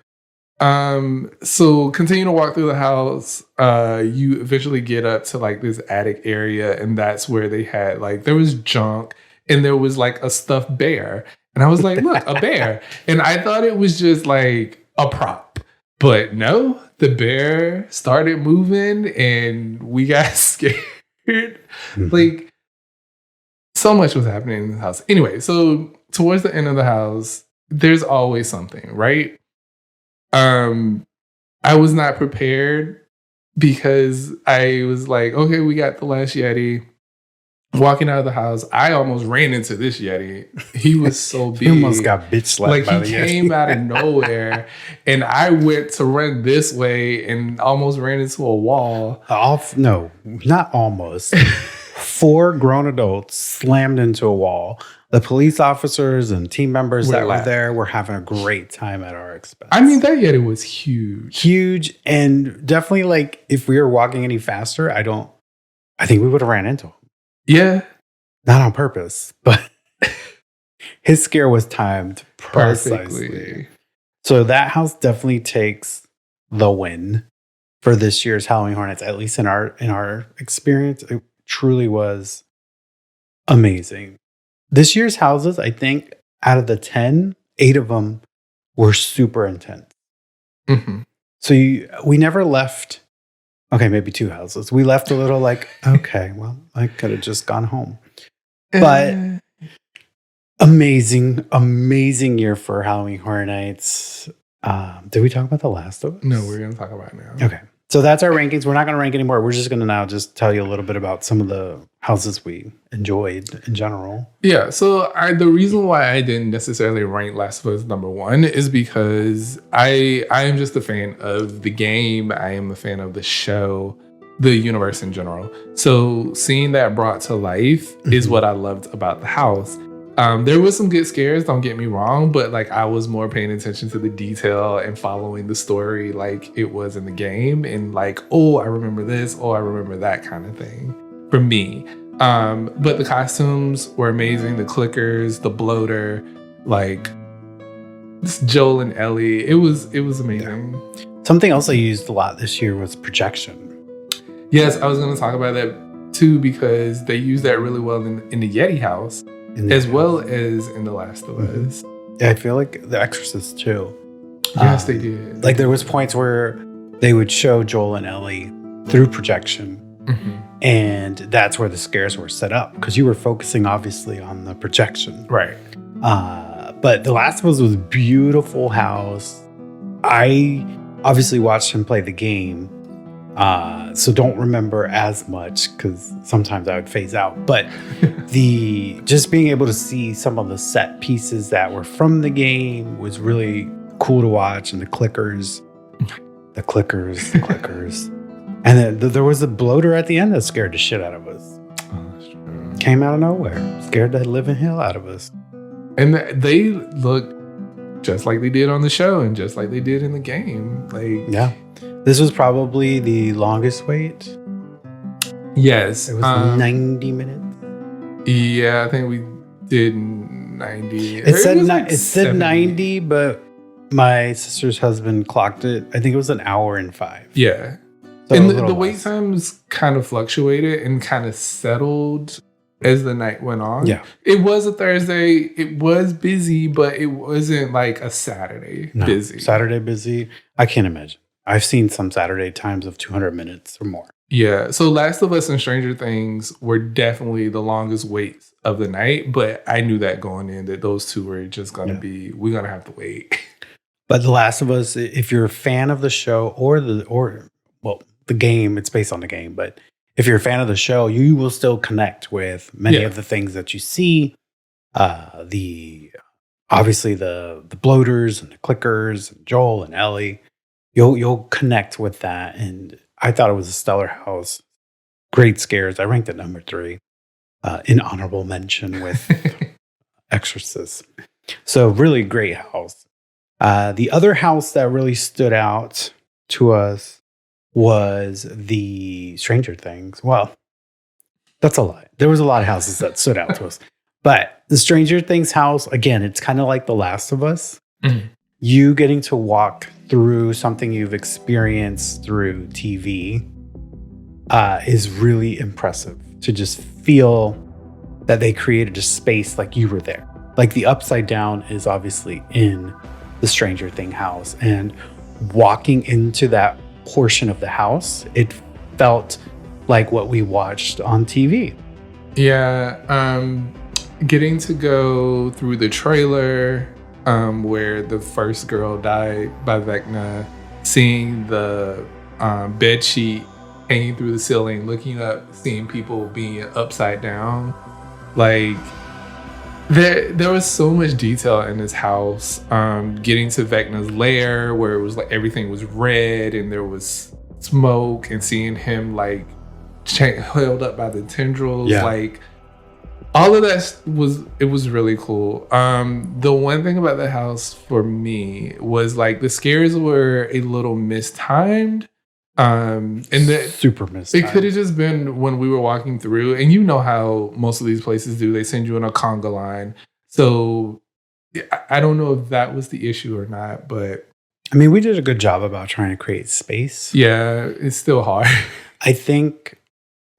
Speaker 3: So continue to walk through the house. You eventually get up to like this attic area, and that's where they had like there was junk and there was like a stuffed bear. And I was like, look, a bear. And I thought it was just like a prop. But no, the bear started moving and we got scared. Like so much was happening in the house. Anyway, so towards the end of the house, there's always something, right? I was not prepared because I was like, okay, we got the last Yeti. Walking out of the house, I almost ran into this Yeti. He was so big.
Speaker 1: you almost got bitch slapped
Speaker 3: Like
Speaker 1: by
Speaker 3: he
Speaker 1: the
Speaker 3: came
Speaker 1: Yeti.
Speaker 3: out of nowhere, and I went to run this way and almost ran into a wall.
Speaker 1: No, not almost. 4 grown adults slammed into a wall. The police officers and team members that were there were having a great time at our expense.
Speaker 3: I mean, that Yeti was huge.
Speaker 1: Huge, and definitely like if we were walking any faster, I think we would have ran into him.
Speaker 3: Yeah.
Speaker 1: Not on purpose, but his scare was timed precisely.
Speaker 3: Perfectly.
Speaker 1: So that house definitely takes the win for this year's Halloween Hornets, at least in our experience. It truly was amazing. This year's houses, I think, out of the 10, 8 of them were super intense.
Speaker 3: Mm-hmm.
Speaker 1: So we never left. Okay, maybe 2 houses. We left a little like, okay, well, I could have just gone home. But amazing year for Halloween Horror Nights. Did we talk about The Last of Us?
Speaker 3: No, we're going to talk about it now.
Speaker 1: Okay. So that's our rankings. We're not going to rank anymore. We're just going to now just tell you a little bit about some of the houses we enjoyed in general.
Speaker 3: Yeah. So the reason why I didn't necessarily rank Last of Us number 1 is because I am just a fan of the game. I am a fan of the show, the universe in general. So seeing that brought to life is what I loved about the house. There was some good scares, don't get me wrong, but like I was more paying attention to the detail and following the story like it was in the game, and like, oh, I remember this, oh, I remember that kind of thing for me. But the costumes were amazing, the clickers, the bloater, like Joel and Ellie. It was amazing.
Speaker 1: Yeah. Something else I used a lot this year was projection.
Speaker 3: Yes, I was going to talk about that too, because they used that really well in the Yeti house. As well as in The Last of Us.
Speaker 1: Yeah, I feel like The Exorcist too.
Speaker 3: Yes, they did.
Speaker 1: Like there was points where they would show Joel and Ellie through projection.
Speaker 3: Mm-hmm.
Speaker 1: And that's where the scares were set up because you were focusing obviously on the projection.
Speaker 3: Right.
Speaker 1: But The Last of Us was a beautiful house. I obviously watched him play the game. So don't remember as much because sometimes I would phase out. But just being able to see some of the set pieces that were from the game was really cool to watch. And the clickers. And then there was a bloater at the end that scared the shit out of us.
Speaker 3: Oh, that's true.
Speaker 1: Came out of nowhere. Scared the living hell out of us.
Speaker 3: And they look just like they did on the show and just like they did in the game. Like,
Speaker 1: yeah. This was probably the longest wait.
Speaker 3: Yes.
Speaker 1: It was 90 minutes.
Speaker 3: Yeah, I think we did 90.
Speaker 1: It said
Speaker 3: like
Speaker 1: it said
Speaker 3: 70.
Speaker 1: 90, but my sister's husband clocked it. I think it was an hour and 5.
Speaker 3: Yeah.
Speaker 1: So
Speaker 3: and
Speaker 1: a little
Speaker 3: the wait
Speaker 1: less.
Speaker 3: times kind of fluctuated and kind of settled as the night went on.
Speaker 1: Yeah.
Speaker 3: It was a Thursday. It was busy, but it wasn't like a Saturday busy.
Speaker 1: Saturday busy. I can't imagine. I've seen some Saturday times of 200 minutes or more.
Speaker 3: Yeah. So Last of Us and Stranger Things were definitely the longest waits of the night, but I knew that going in that those two were just going to we're going to have to wait.
Speaker 1: But The Last of Us, if you're a fan of the show or the game, it's based on the game, but if you're a fan of the show, you will still connect with many of the things that you see. Obviously the bloaters and the clickers and Joel and Ellie. you'll connect with that. And I thought it was a stellar house. Great scares. I ranked it number 3 in honorable mention with Exorcist. So really great house. The other house that really stood out to us was the Stranger Things. Well, that's a lie. There was a lot of houses that stood out to us. But the Stranger Things house, again, it's kind of like The Last of Us.
Speaker 3: Mhm.
Speaker 1: You getting to walk through something you've experienced through TV is really impressive. To just feel that they created a space like you were there. Like the Upside Down is obviously in the Stranger Thing house. And walking into that portion of the house, it felt like what we watched on TV.
Speaker 3: Yeah, getting to go through the trailer where the first girl died by Vecna, seeing the bed sheet hanging through the ceiling, looking up, seeing people being upside down. Like, there was so much detail in this house. Getting to Vecna's lair where it was like everything was red and there was smoke, and seeing him like held up by the tendrils.
Speaker 1: Yeah.
Speaker 3: Like, all of that was really cool. The one thing about the house for me was like the scares were a little mistimed. And that
Speaker 1: Super missed.
Speaker 3: it could have just been when we were walking through, and you know how most of these places do. They send you in a conga line. So I don't know if that was the issue or not, but
Speaker 1: I mean, we did a good job about trying to create space.
Speaker 3: yeah, it's still hard.
Speaker 1: I think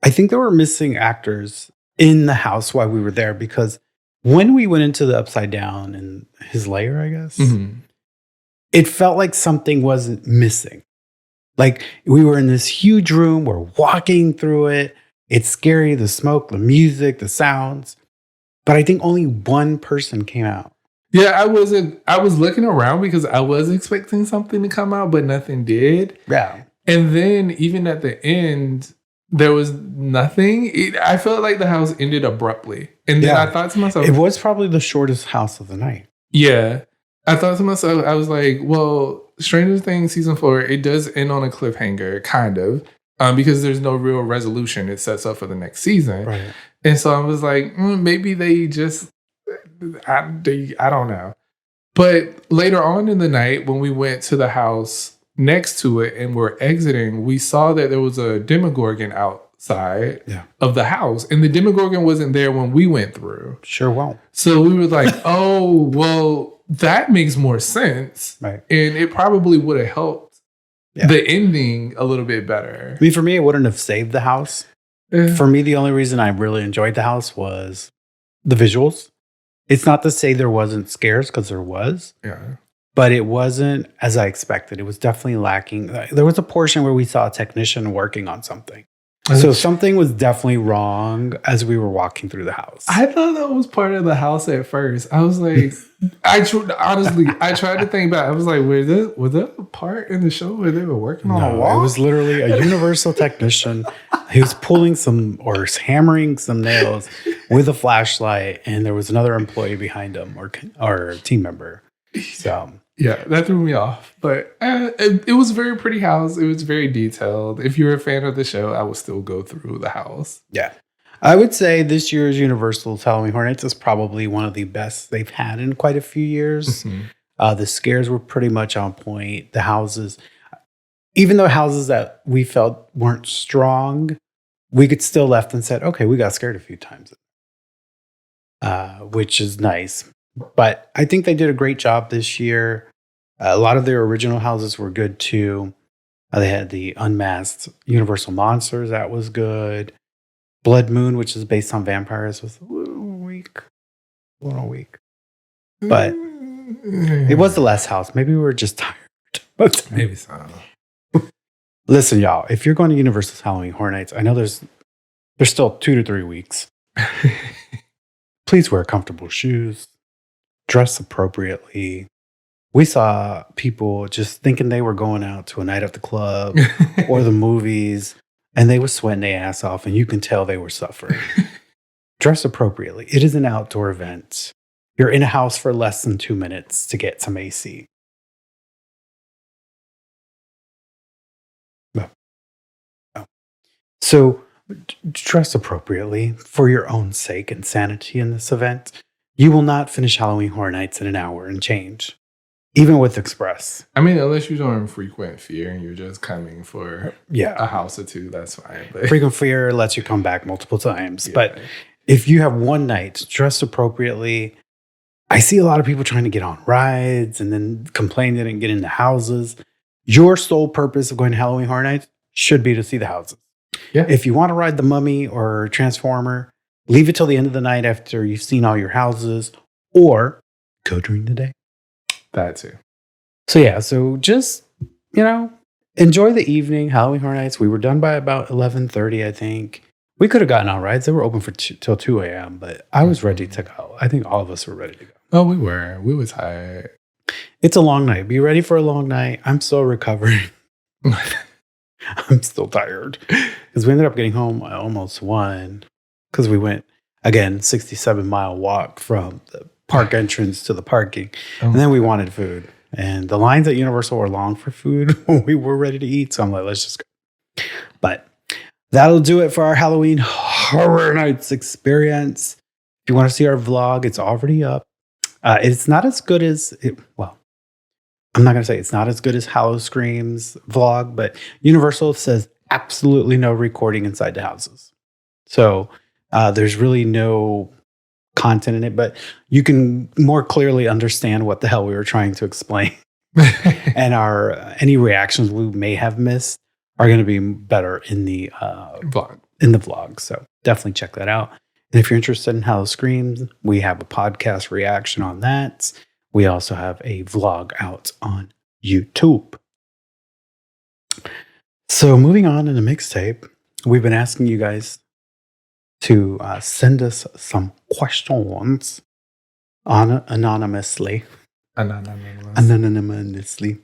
Speaker 1: there were missing actors in the house while we were there, because when we went into the Upside Down and his lair, I guess, it felt like something wasn't missing. Like we were in this huge room, we're walking through it. It's scary, the smoke, the music, the sounds. But I think only one person came out.
Speaker 3: Yeah, I was looking around because I was expecting something to come out, but nothing did.
Speaker 1: Yeah.
Speaker 3: And then even at the end, there was nothing. I felt like the house ended abruptly. And then
Speaker 1: Yeah.
Speaker 3: I thought to myself,
Speaker 1: It was probably the shortest house of the night.
Speaker 3: yeah. I thought to myself, I was like, well, Stranger Things season 4, it does end on a cliffhanger, kind of, because there's no real resolution. It sets up for the next season.
Speaker 1: Right.
Speaker 3: And so I was like, maybe they just, I don't know. But later on in the night, when we went to the house next to it and we're exiting, we saw that there was a Demogorgon outside of the house. And the Demogorgon wasn't there when we went through.
Speaker 1: Sure won't.
Speaker 3: So we were like, oh, well, that makes more sense.
Speaker 1: Right.
Speaker 3: And it probably would have helped the ending a little bit better.
Speaker 1: I mean, for me, it wouldn't have saved the house.
Speaker 3: Yeah.
Speaker 1: For me, the only reason I really enjoyed the house was the visuals. It's not to say there wasn't scares, because there was.
Speaker 3: Yeah.
Speaker 1: But it wasn't as I expected. It was definitely lacking. There was a portion where we saw a technician working on something. So something was definitely wrong as we were walking through the house.
Speaker 3: I thought that was part of the house at first. I was like, honestly, I tried to think back. I was like, was there a part in the show where they were working on a wall?
Speaker 1: It was literally a universal technician. He was pulling or hammering some nails with a flashlight, and there was another employee behind him or a team member. So
Speaker 3: yeah, that threw me off. But it was a very pretty house. It was very detailed. If you're a fan of the show, I would still go through the house.
Speaker 1: yeah. I would say this year's Universal's Halloween Horror Nights is probably one of the best they've had in quite a few years. The scares were pretty much on point. The houses, even though houses that we felt weren't strong, we could still left and said, okay, we got scared a few times, which is nice. But I think they did a great job this year. A lot of their original houses were good too. They had the Unmasked Universal Monsters. That was good. Blood Moon, which is based on vampires, was a little weak. But it was the last house. Maybe we were just tired. But
Speaker 3: Maybe so.
Speaker 1: listen, y'all, if you're going to Universal's Halloween Horror Nights, I know there's still 2 to 3 weeks. Please wear comfortable shoes. Dress appropriately. We saw people just thinking they were going out to a night at the club or the movies, and they were sweating their ass off, and you can tell they were suffering. Dress appropriately. It is an outdoor event. You're in a house for less than 2 minutes to get some AC. So dress appropriately for your own sake and sanity in this event. You will not finish Halloween Horror Nights in an hour and change, even with Express.
Speaker 3: I mean, unless you're doing frequent fear and you're just coming for
Speaker 1: Yeah.
Speaker 3: a house or two, that's fine. But
Speaker 1: Frequent fear lets you come back multiple times.
Speaker 3: Yeah.
Speaker 1: But if you have one night, dress appropriately. I see a lot of people trying to get on rides and then complain they didn't get into houses. Your sole purpose of going to Halloween Horror Nights should be to see the houses.
Speaker 3: Yeah.
Speaker 1: If you want to ride the Mummy or Transformer, leave it till the end of the night after you've seen all your houses, or go during the day.
Speaker 3: that too.
Speaker 1: So yeah, so just, enjoy the evening, Halloween Horror Nights. We were done by about 11:30, I think. We could have gotten on rides. They were open for till 2 a.m., but I was ready to go. I think all of us were ready to go.
Speaker 3: Oh, we were. We were tired.
Speaker 1: It's a long night. Be ready for a long night. I'm still recovering. I'm still tired because we ended up getting home at almost 1 because we went, again, 67-mile walk from the park entrance to the parking. And then we wanted food. And the lines at Universal were long for food when we were ready to eat. So I'm like, let's just go. But that'll do it for our Halloween Horror Nights experience. If you want to see our vlog, it's already up. It's not as good as I'm not going to say it's not as good as Hallow Scream's vlog, but Universal says absolutely no recording inside the houses. So there's really no content in it, but you can more clearly understand what the hell we were trying to explain. And any reactions we may have missed are going to be better in the vlog. So definitely check that out. And if you're interested in Hallow Screams, we have a podcast reaction on that. We also have a vlog out on YouTube. So moving on in the mixtape, we've been asking you guys to send us some questions anonymously. Anonymously.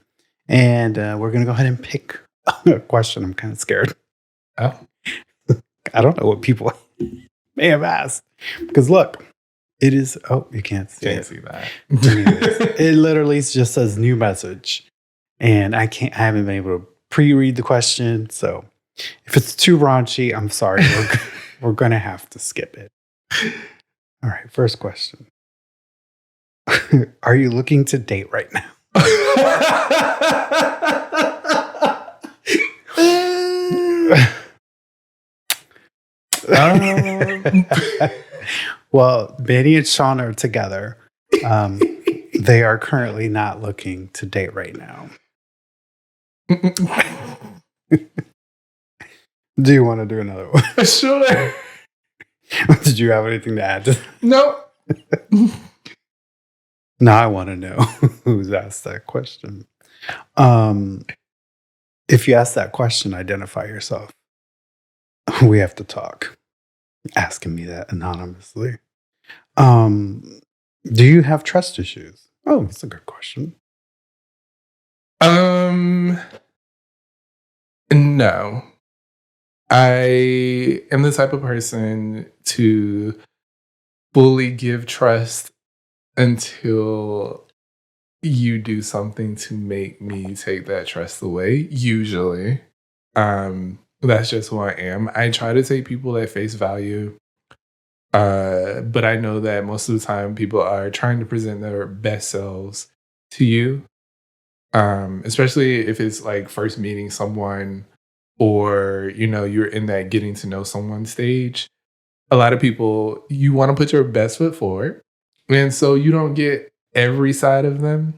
Speaker 1: And we're going to go ahead and pick a question. I'm kind of scared.
Speaker 3: Oh.
Speaker 1: I don't know what people may have asked. Because look, it is, you can't see
Speaker 3: that.
Speaker 1: It literally just says new message. And I haven't been able to pre-read the question. So if it's too raunchy, I'm sorry. We're going to have to skip it. All right. First question. Are you looking to date right now? Well, Manny and Shawn are together. They are currently not looking to date right now. Do you want to do another one?
Speaker 3: Sure.
Speaker 1: Did you have anything to add to that?
Speaker 3: No.
Speaker 1: Now I want to know who's asked that question. If you ask that question, identify yourself. We have to talk. Asking me that anonymously. Do you have trust issues? Oh, that's a good question.
Speaker 3: No. I am the type of person to fully give trust until you do something to make me take that trust away. Usually. That's just who I am. I try to take people at face value. But I know that most of the time people are trying to present their best selves to you. Especially if it's like first meeting someone or, you're in that getting to know someone stage. A lot of people, you want to put your best foot forward. And so you don't get every side of them.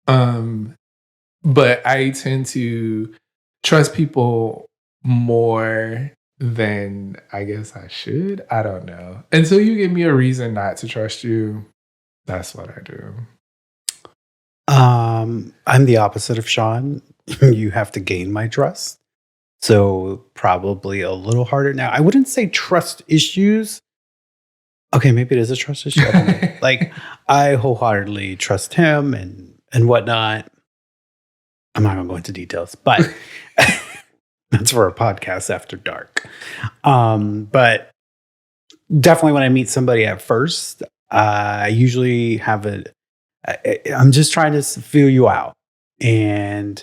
Speaker 3: But I tend to trust people more than I guess I should. I don't know. Until you give me a reason not to trust you, that's what I do.
Speaker 1: I'm the opposite of Shawn. You have to gain my trust. So probably a little harder now. I wouldn't say trust issues. Okay, maybe it is a trust issue. I don't know. Like, I wholeheartedly trust him and whatnot. I'm not going to go into details, but that's for a podcast after dark. But definitely when I meet somebody at first, I usually have I'm just trying to feel you out. And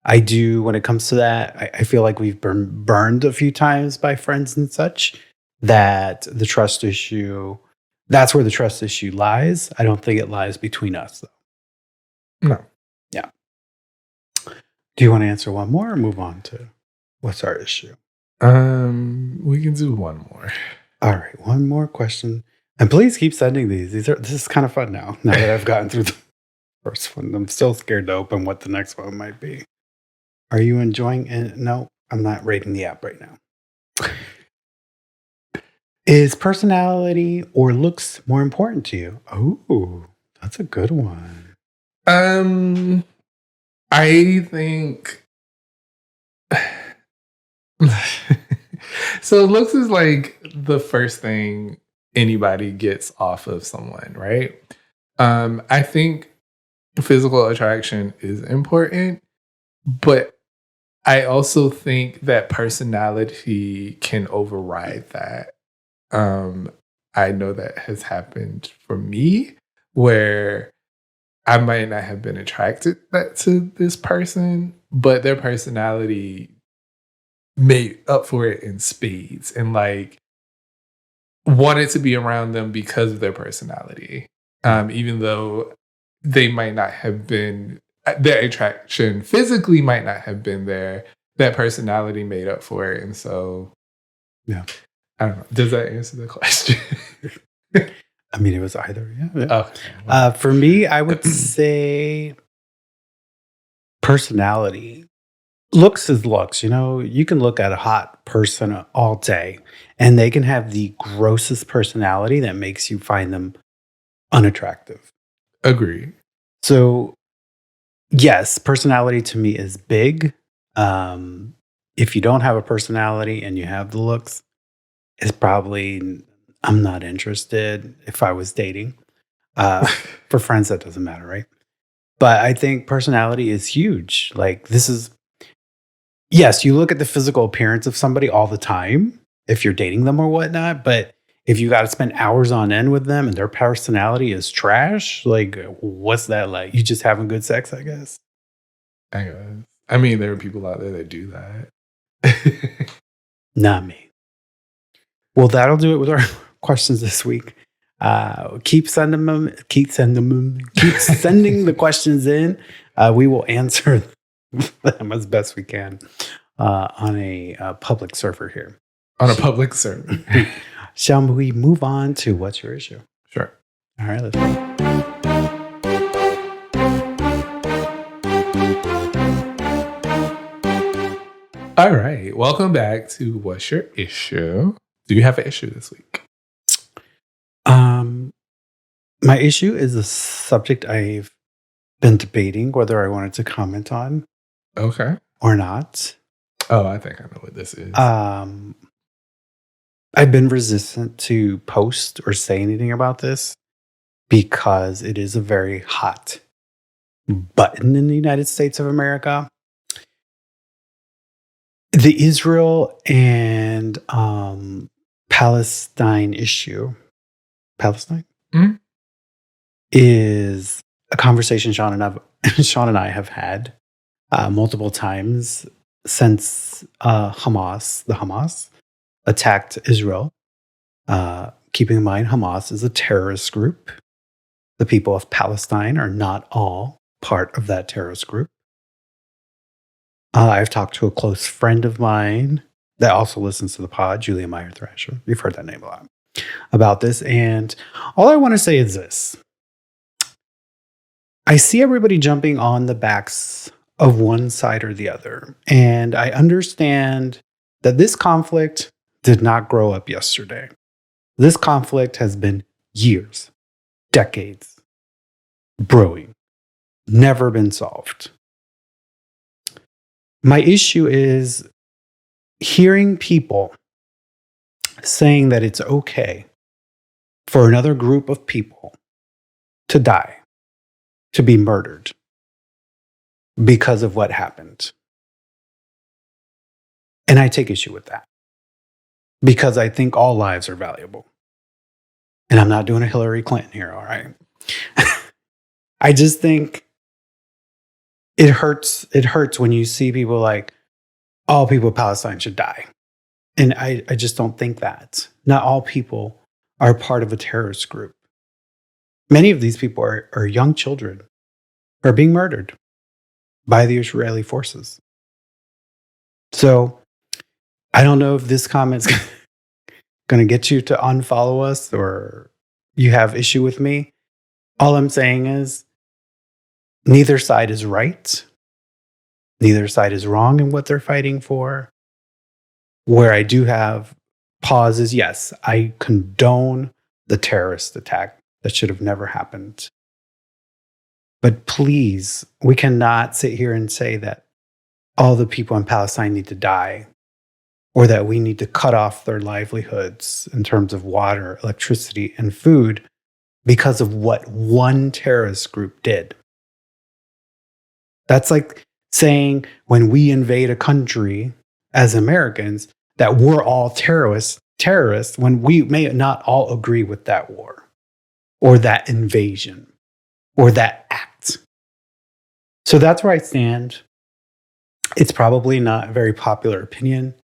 Speaker 1: I do, when it comes to that, I feel like we've been burned a few times by friends and such, that the trust issue, that's where the trust issue lies. I don't think it lies between us, though.
Speaker 3: No.
Speaker 1: Yeah. Do you want to answer one more or move on to what's our issue?
Speaker 3: We can do one more.
Speaker 1: All right, one more question. And please keep sending these. This is kind of fun now that I've gotten through the first one. I'm still scared to open what the next one might be. Are you enjoying it? No, I'm not rating the app right now. Is personality or looks more important to you? Oh, that's a good one.
Speaker 3: I think so. Looks is like the first thing anybody gets off of someone, right? I think physical attraction is important, but I also think that personality can override that. I know that has happened for me where I might not have been attracted to this person, but their personality made up for it in spades, and like wanted to be around them because of their personality. Even though they might not have been, their attraction physically might not have been there, that personality made up for it. And so,
Speaker 1: Yeah.
Speaker 3: I don't know. Does that answer the question?
Speaker 1: I mean, it was either. Yeah.
Speaker 3: Okay.
Speaker 1: For me, I would say personality. Looks is looks. You know, you can look at a hot person all day and they can have the grossest personality that makes you find them unattractive.
Speaker 3: Agree.
Speaker 1: So, yes, personality to me is big. If you don't have a personality and you have the looks, it's probably, I'm not interested if I was dating. For friends, that doesn't matter, right? But I think personality is huge. Like, this is, yes, you look at the physical appearance of somebody all the time if you're dating them or whatnot. But if you got to spend hours on end with them and their personality is trash, like, what's that like? You just having good sex, I guess.
Speaker 3: I mean, there are people out there that do that.
Speaker 1: Not me. Well, that'll do it with our questions this week. Keep sending them. Keep sending the questions in. We will answer them as best we can on a public server here.
Speaker 3: On a public server.
Speaker 1: Shall we move on to what's your issue?
Speaker 3: Sure.
Speaker 1: All right, let's go.
Speaker 3: All right. Welcome back to What's Your Issue? Do you have an issue this week?
Speaker 1: My issue is a subject I've been debating whether I wanted to comment on.
Speaker 3: Okay.
Speaker 1: Or not.
Speaker 3: Oh, I think I know what this is.
Speaker 1: I've been resistant to post or say anything about this because it is a very hot button in the United States of America. The Israel and Palestine issue, Palestine, is a conversation Shawn and I have had multiple times since Hamas attacked Israel. Keeping in mind, Hamas is a terrorist group. The people of Palestine are not all part of that terrorist group. I've talked to a close friend of mine that also listens to the pod, Julia Meyer Thrasher. You've heard that name a lot about this. And all I want to say is this. I see everybody jumping on the backs of one side or the other. And I understand that this conflict did not grow up yesterday. This conflict has been years, decades, brewing, never been solved. My issue is hearing people saying that it's okay for another group of people to die, to be murdered because of what happened. And I take issue with that because I think all lives are valuable. And I'm not doing a Hillary Clinton here, all right? I just think it hurts. It hurts when you see people like, all people of Palestine should die. And I just don't think that. Not all people are part of a terrorist group. Many of these people are young children who are being murdered by the Israeli forces. So I don't know if this comment's going to get you to unfollow us or you have issue with me. All I'm saying is neither side is right. Neither side is wrong in what they're fighting for. Where I do have pause is, yes, I condone the terrorist attack that should have never happened. But please, we cannot sit here and say that all the people in Palestine need to die or that we need to cut off their livelihoods in terms of water, electricity, and food because of what one terrorist group did. That's like saying when we invade a country as Americans that we're all terrorists when we may not all agree with that war or that invasion or that act. So that's where I stand. It's probably not a very popular opinion,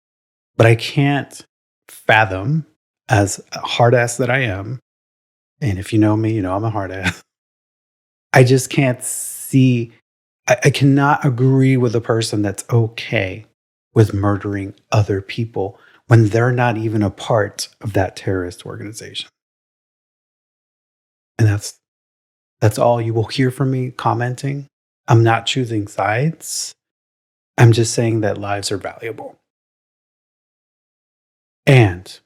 Speaker 1: but I can't fathom, as a hard ass that I am, and if you know me, you know I'm a hard ass, I just can't see, I cannot agree with a person that's okay with murdering other people when they're not even a part of that terrorist organization. And that's all you will hear from me commenting. I'm not choosing sides. I'm just saying that lives are valuable. And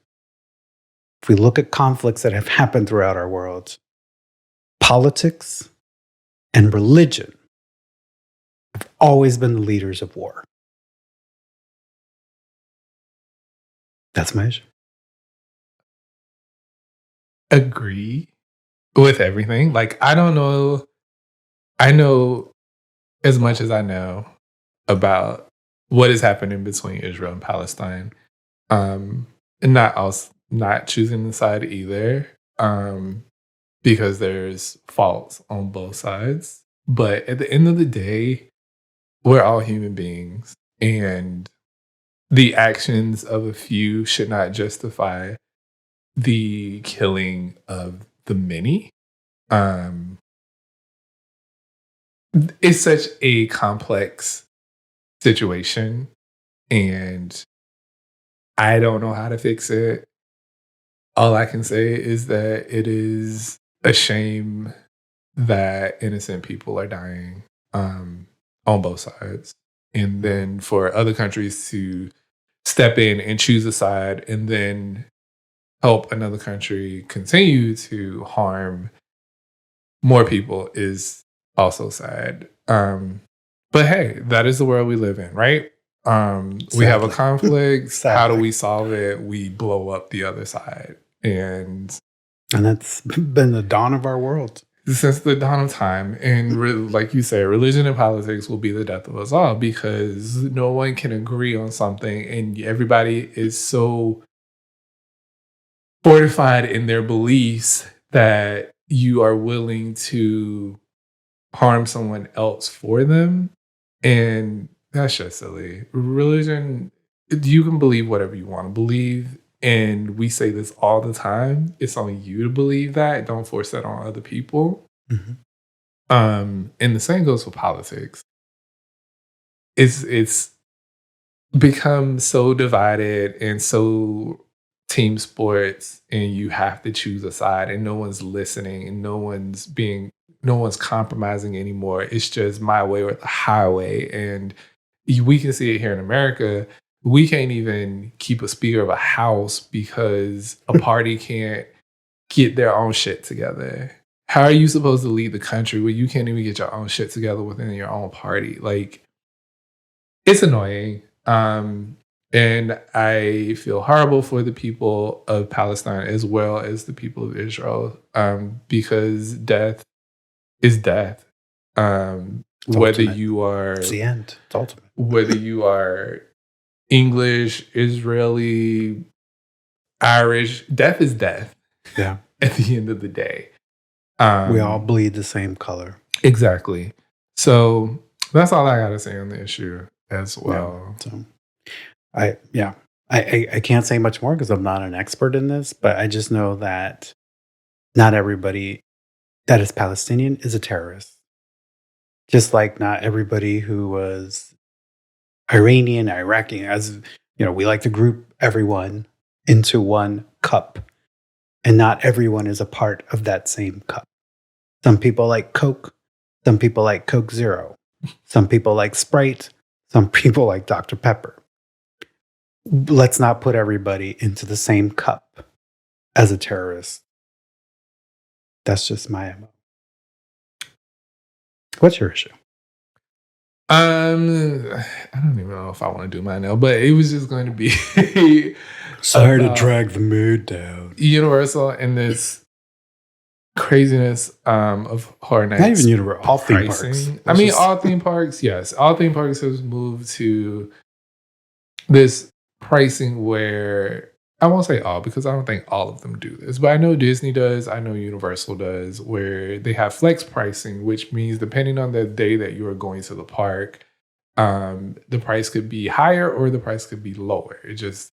Speaker 1: if we look at conflicts that have happened throughout our world, politics and religion have always been the leaders of war. That's my issue.
Speaker 3: Agree with everything. Like, I don't know. I know as much as I know about what is happening between Israel and Palestine. And not choosing the side either. Because there's faults on both sides. But at the end of the day, we're all human beings. And the actions of a few should not justify the killing of the many. It's such a complex situation, and I don't know how to fix it. All I can say is that it is a shame that innocent people are dying on both sides. And then for other countries to step in and choose a side and then help another country continue to harm more people is also sad. But hey, that is the world we live in, right? We have a conflict. How do we solve it? We blow up the other side. And
Speaker 1: that's been the dawn of our world.
Speaker 3: Since the dawn of time. And like you say, religion and politics will be the death of us all because no one can agree on something. And everybody is so fortified in their beliefs that you are willing to harm someone else for them. And that's just silly. Religion, you can believe whatever you want to believe. And we say this all the time. It's on you to believe that. Don't force that on other people.
Speaker 1: Mm-hmm.
Speaker 3: And the same goes for politics. It's become so divided and so team sports, and you have to choose a side, and no one's listening, and no one's compromising anymore. It's just my way or the highway. And we can see it here in America. We can't even keep a speaker of a house because a party can't get their own shit together. How are you supposed to lead the country when you can't even get your own shit together within your own party? Like, it's annoying. And I feel horrible for the people of Palestine as well as the people of Israel, because death is death. Whether you are...
Speaker 1: It's the end. It's ultimate.
Speaker 3: Whether you are English, Israeli, Irish, death is death.
Speaker 1: Yeah.
Speaker 3: At the end of the day.
Speaker 1: We all bleed the same color.
Speaker 3: Exactly. So That's all I gotta say on the issue as well.
Speaker 1: Yeah. So I can't say much more because I'm not an expert in this, but I just know that not everybody that is Palestinian is a terrorist. Just like not everybody who was Iranian, Iraqi, as we like to group everyone into one cup, and not everyone is a part of that same cup. Some people like Coke, some people like Coke Zero, some people like Sprite, some people like Dr. Pepper. Let's not put everybody into the same cup as a terrorist. That's just my MO. What's your issue?
Speaker 3: I don't even know if I want to do mine now, but it was just going to be
Speaker 1: Sorry to drag the mood down.
Speaker 3: Universal and this craziness of Horror Nights.
Speaker 1: Not even Universal, all theme parks.
Speaker 3: I mean, all theme parks, yes. All theme parks have moved to this pricing where, I won't say all because I don't think all of them do this, but I know Disney does, I know Universal does, where they have flex pricing, which means depending on the day that you are going to the park, the price could be higher or the price could be lower. It just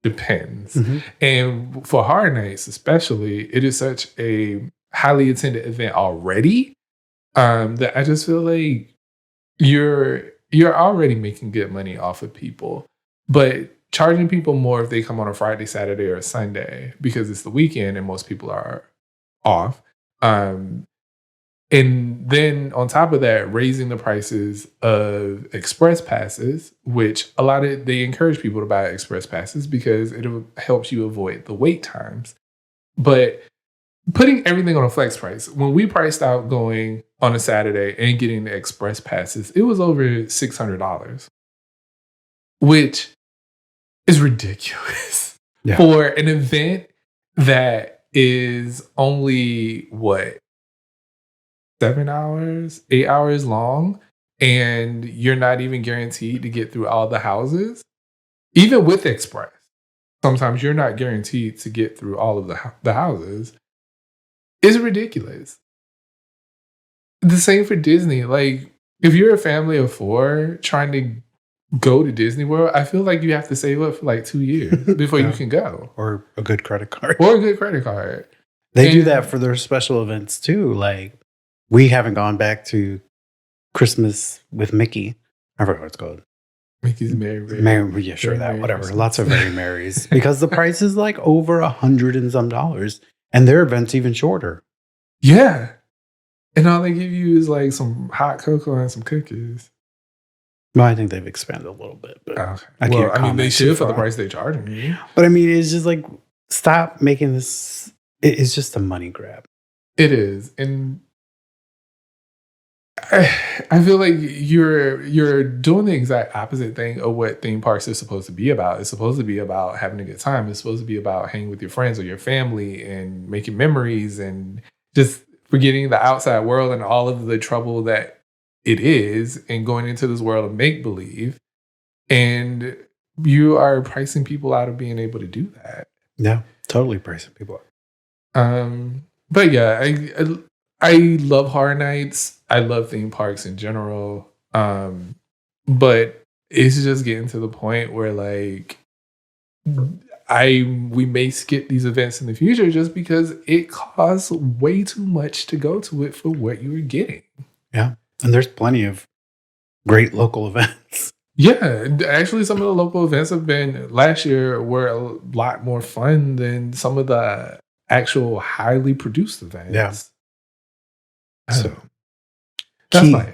Speaker 3: depends.
Speaker 1: Mm-hmm.
Speaker 3: And for Horror Nights especially, it is such a highly attended event already that I just feel like you're already making good money off of people, but charging people more if they come on a Friday, Saturday, or a Sunday because it's the weekend and most people are off. And then on top of that, raising the prices of express passes, which they encourage people to buy express passes because it helps you avoid the wait times. But putting everything on a flex price, when we priced out going on a Saturday and getting the express passes, it was over $600, which is ridiculous for an event that is only 7 hours, 8 hours long, and you're not even guaranteed to get through all the houses. Even with Express, sometimes you're not guaranteed to get through all of the houses. It's ridiculous. The same for Disney. Like, if you're a family of 4 trying to go to Disney World, I feel like you have to save up for like 2 years before you can go.
Speaker 1: Or a good credit card. They do that for their special events too. Like, we haven't gone back to Christmas with Mickey. I forgot what it's called.
Speaker 3: Mickey's Merry.
Speaker 1: Yeah, sure, that, whatever. Lots of Merry Marys. Because the price is like over $100 and some dollars. And their event's even shorter.
Speaker 3: Yeah. And all they give you is like some hot cocoa and some cookies.
Speaker 1: Well, I think they've expanded a little bit. But
Speaker 3: okay. I mean, they should for the price they're charging you.
Speaker 1: But I mean, it's just like, stop making this. It's just a money grab.
Speaker 3: It is. And I feel like you're doing the exact opposite thing of what theme parks are supposed to be about. It's supposed to be about having a good time. It's supposed to be about hanging with your friends or your family and making memories and just forgetting the outside world and all of the trouble that it is and going into this world of make-believe. And you are pricing people out of being able to do that.
Speaker 1: Yeah, totally pricing people
Speaker 3: out. But yeah, I love Horror Nights. I love theme parks in general. But it's just getting to the point where like we may skip these events in the future just because it costs way too much to go to it for what you were getting.
Speaker 1: Yeah. And there's plenty of great local events.
Speaker 3: Yeah. Actually, some of the local events last year were a lot more fun than some of the actual highly produced events.
Speaker 1: Yeah. So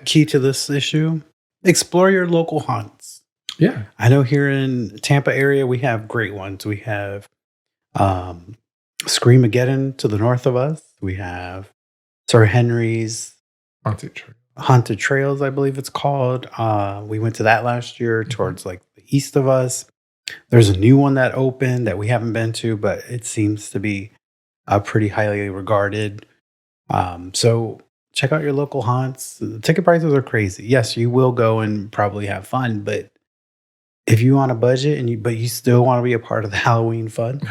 Speaker 1: key to this issue, explore your local haunts.
Speaker 3: Yeah.
Speaker 1: I know here in Tampa area, we have great ones. We have Screamageddon to the north of us. We have Sir Henry's Haunted Trails, I believe it's called. We went to that last year towards like the east of us. There's a new one that opened that we haven't been to, but it seems to be pretty highly regarded. So check out your local haunts. The ticket prices are crazy. Yes, you will go and probably have fun, but if you on a budget but you still want to be a part of the Halloween fun,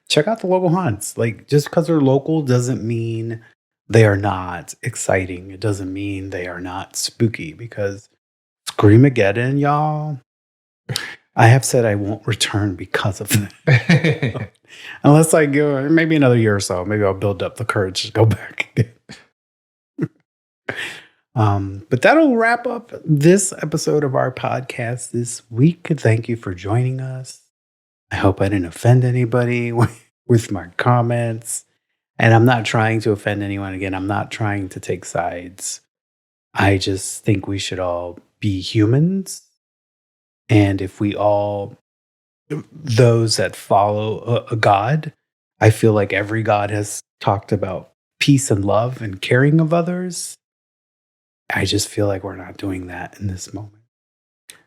Speaker 1: check out the local haunts. Like, just because they're local doesn't mean they are not exciting. It doesn't mean they are not spooky, because Screamageddon, y'all. I have said I won't return because of that. Unless I go maybe another year or so. Maybe I'll build up the courage to go back again. But that'll wrap up this episode of our podcast this week. Thank you for joining us. I hope I didn't offend anybody with my comments. And I'm not trying to offend anyone. Again, I'm not trying to take sides. I just think we should all be humans. And if we all, those that follow a God, I feel like every God has talked about peace and love and caring of others. I just feel like we're not doing that in this moment.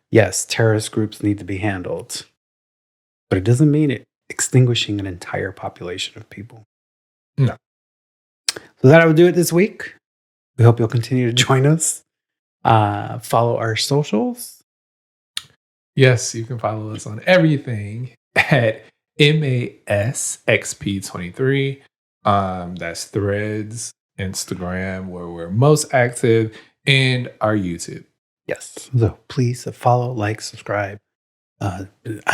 Speaker 1: Yes, terrorist groups need to be handled, but it doesn't mean it extinguishing an entire population of people.
Speaker 3: No.
Speaker 1: So that will do it this week. We hope you'll continue to join us. Follow our socials.
Speaker 3: Yes, you can follow us on everything at MASXP23. That's Threads, Instagram, where we're most active, and our YouTube.
Speaker 1: Yes. So please follow, like, subscribe. I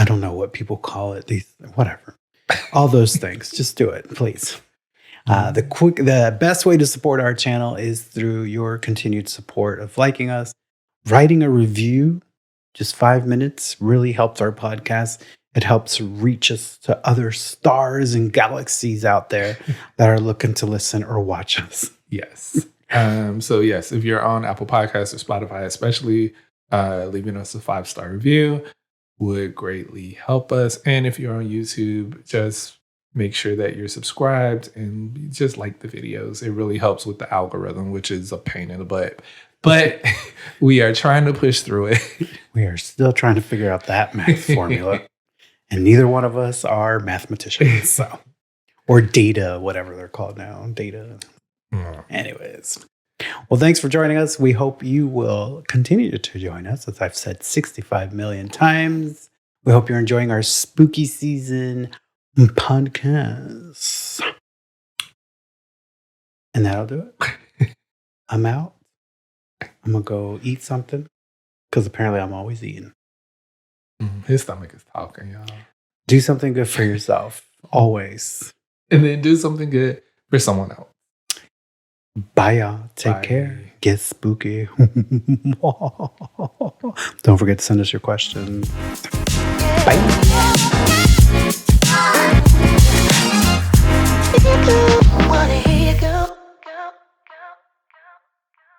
Speaker 1: don't know what people call it. Whatever. All those things. Just do it, please. The best way to support our channel is through your continued support of liking us, writing a review. Just 5 minutes really helps our podcast. It helps reach us to other stars and galaxies out there that are looking to listen or watch us.
Speaker 3: Yes. So yes, if you're on Apple Podcasts or Spotify, especially, leaving us a 5-star review would greatly help us. And if you're on YouTube, just make sure that you're subscribed and just like the videos. It really helps with the algorithm, which is a pain in the butt. But we are trying to push through it.
Speaker 1: We are still trying to figure out that math formula. And neither one of us are mathematicians. Or data, whatever they're called now. Data. Anyways. Well, thanks for joining us. We hope you will continue to join us, as I've said 65 million times. We hope you're enjoying our spooky season podcast. And that'll do it. I'm out. I'm going to go eat something because apparently I'm always eating.
Speaker 3: His stomach is talking, y'all.
Speaker 1: Do something good for yourself. Always.
Speaker 3: And then do something good for someone else.
Speaker 1: Bye, y'all. Take care. Get spooky. Don't forget to send us your questions.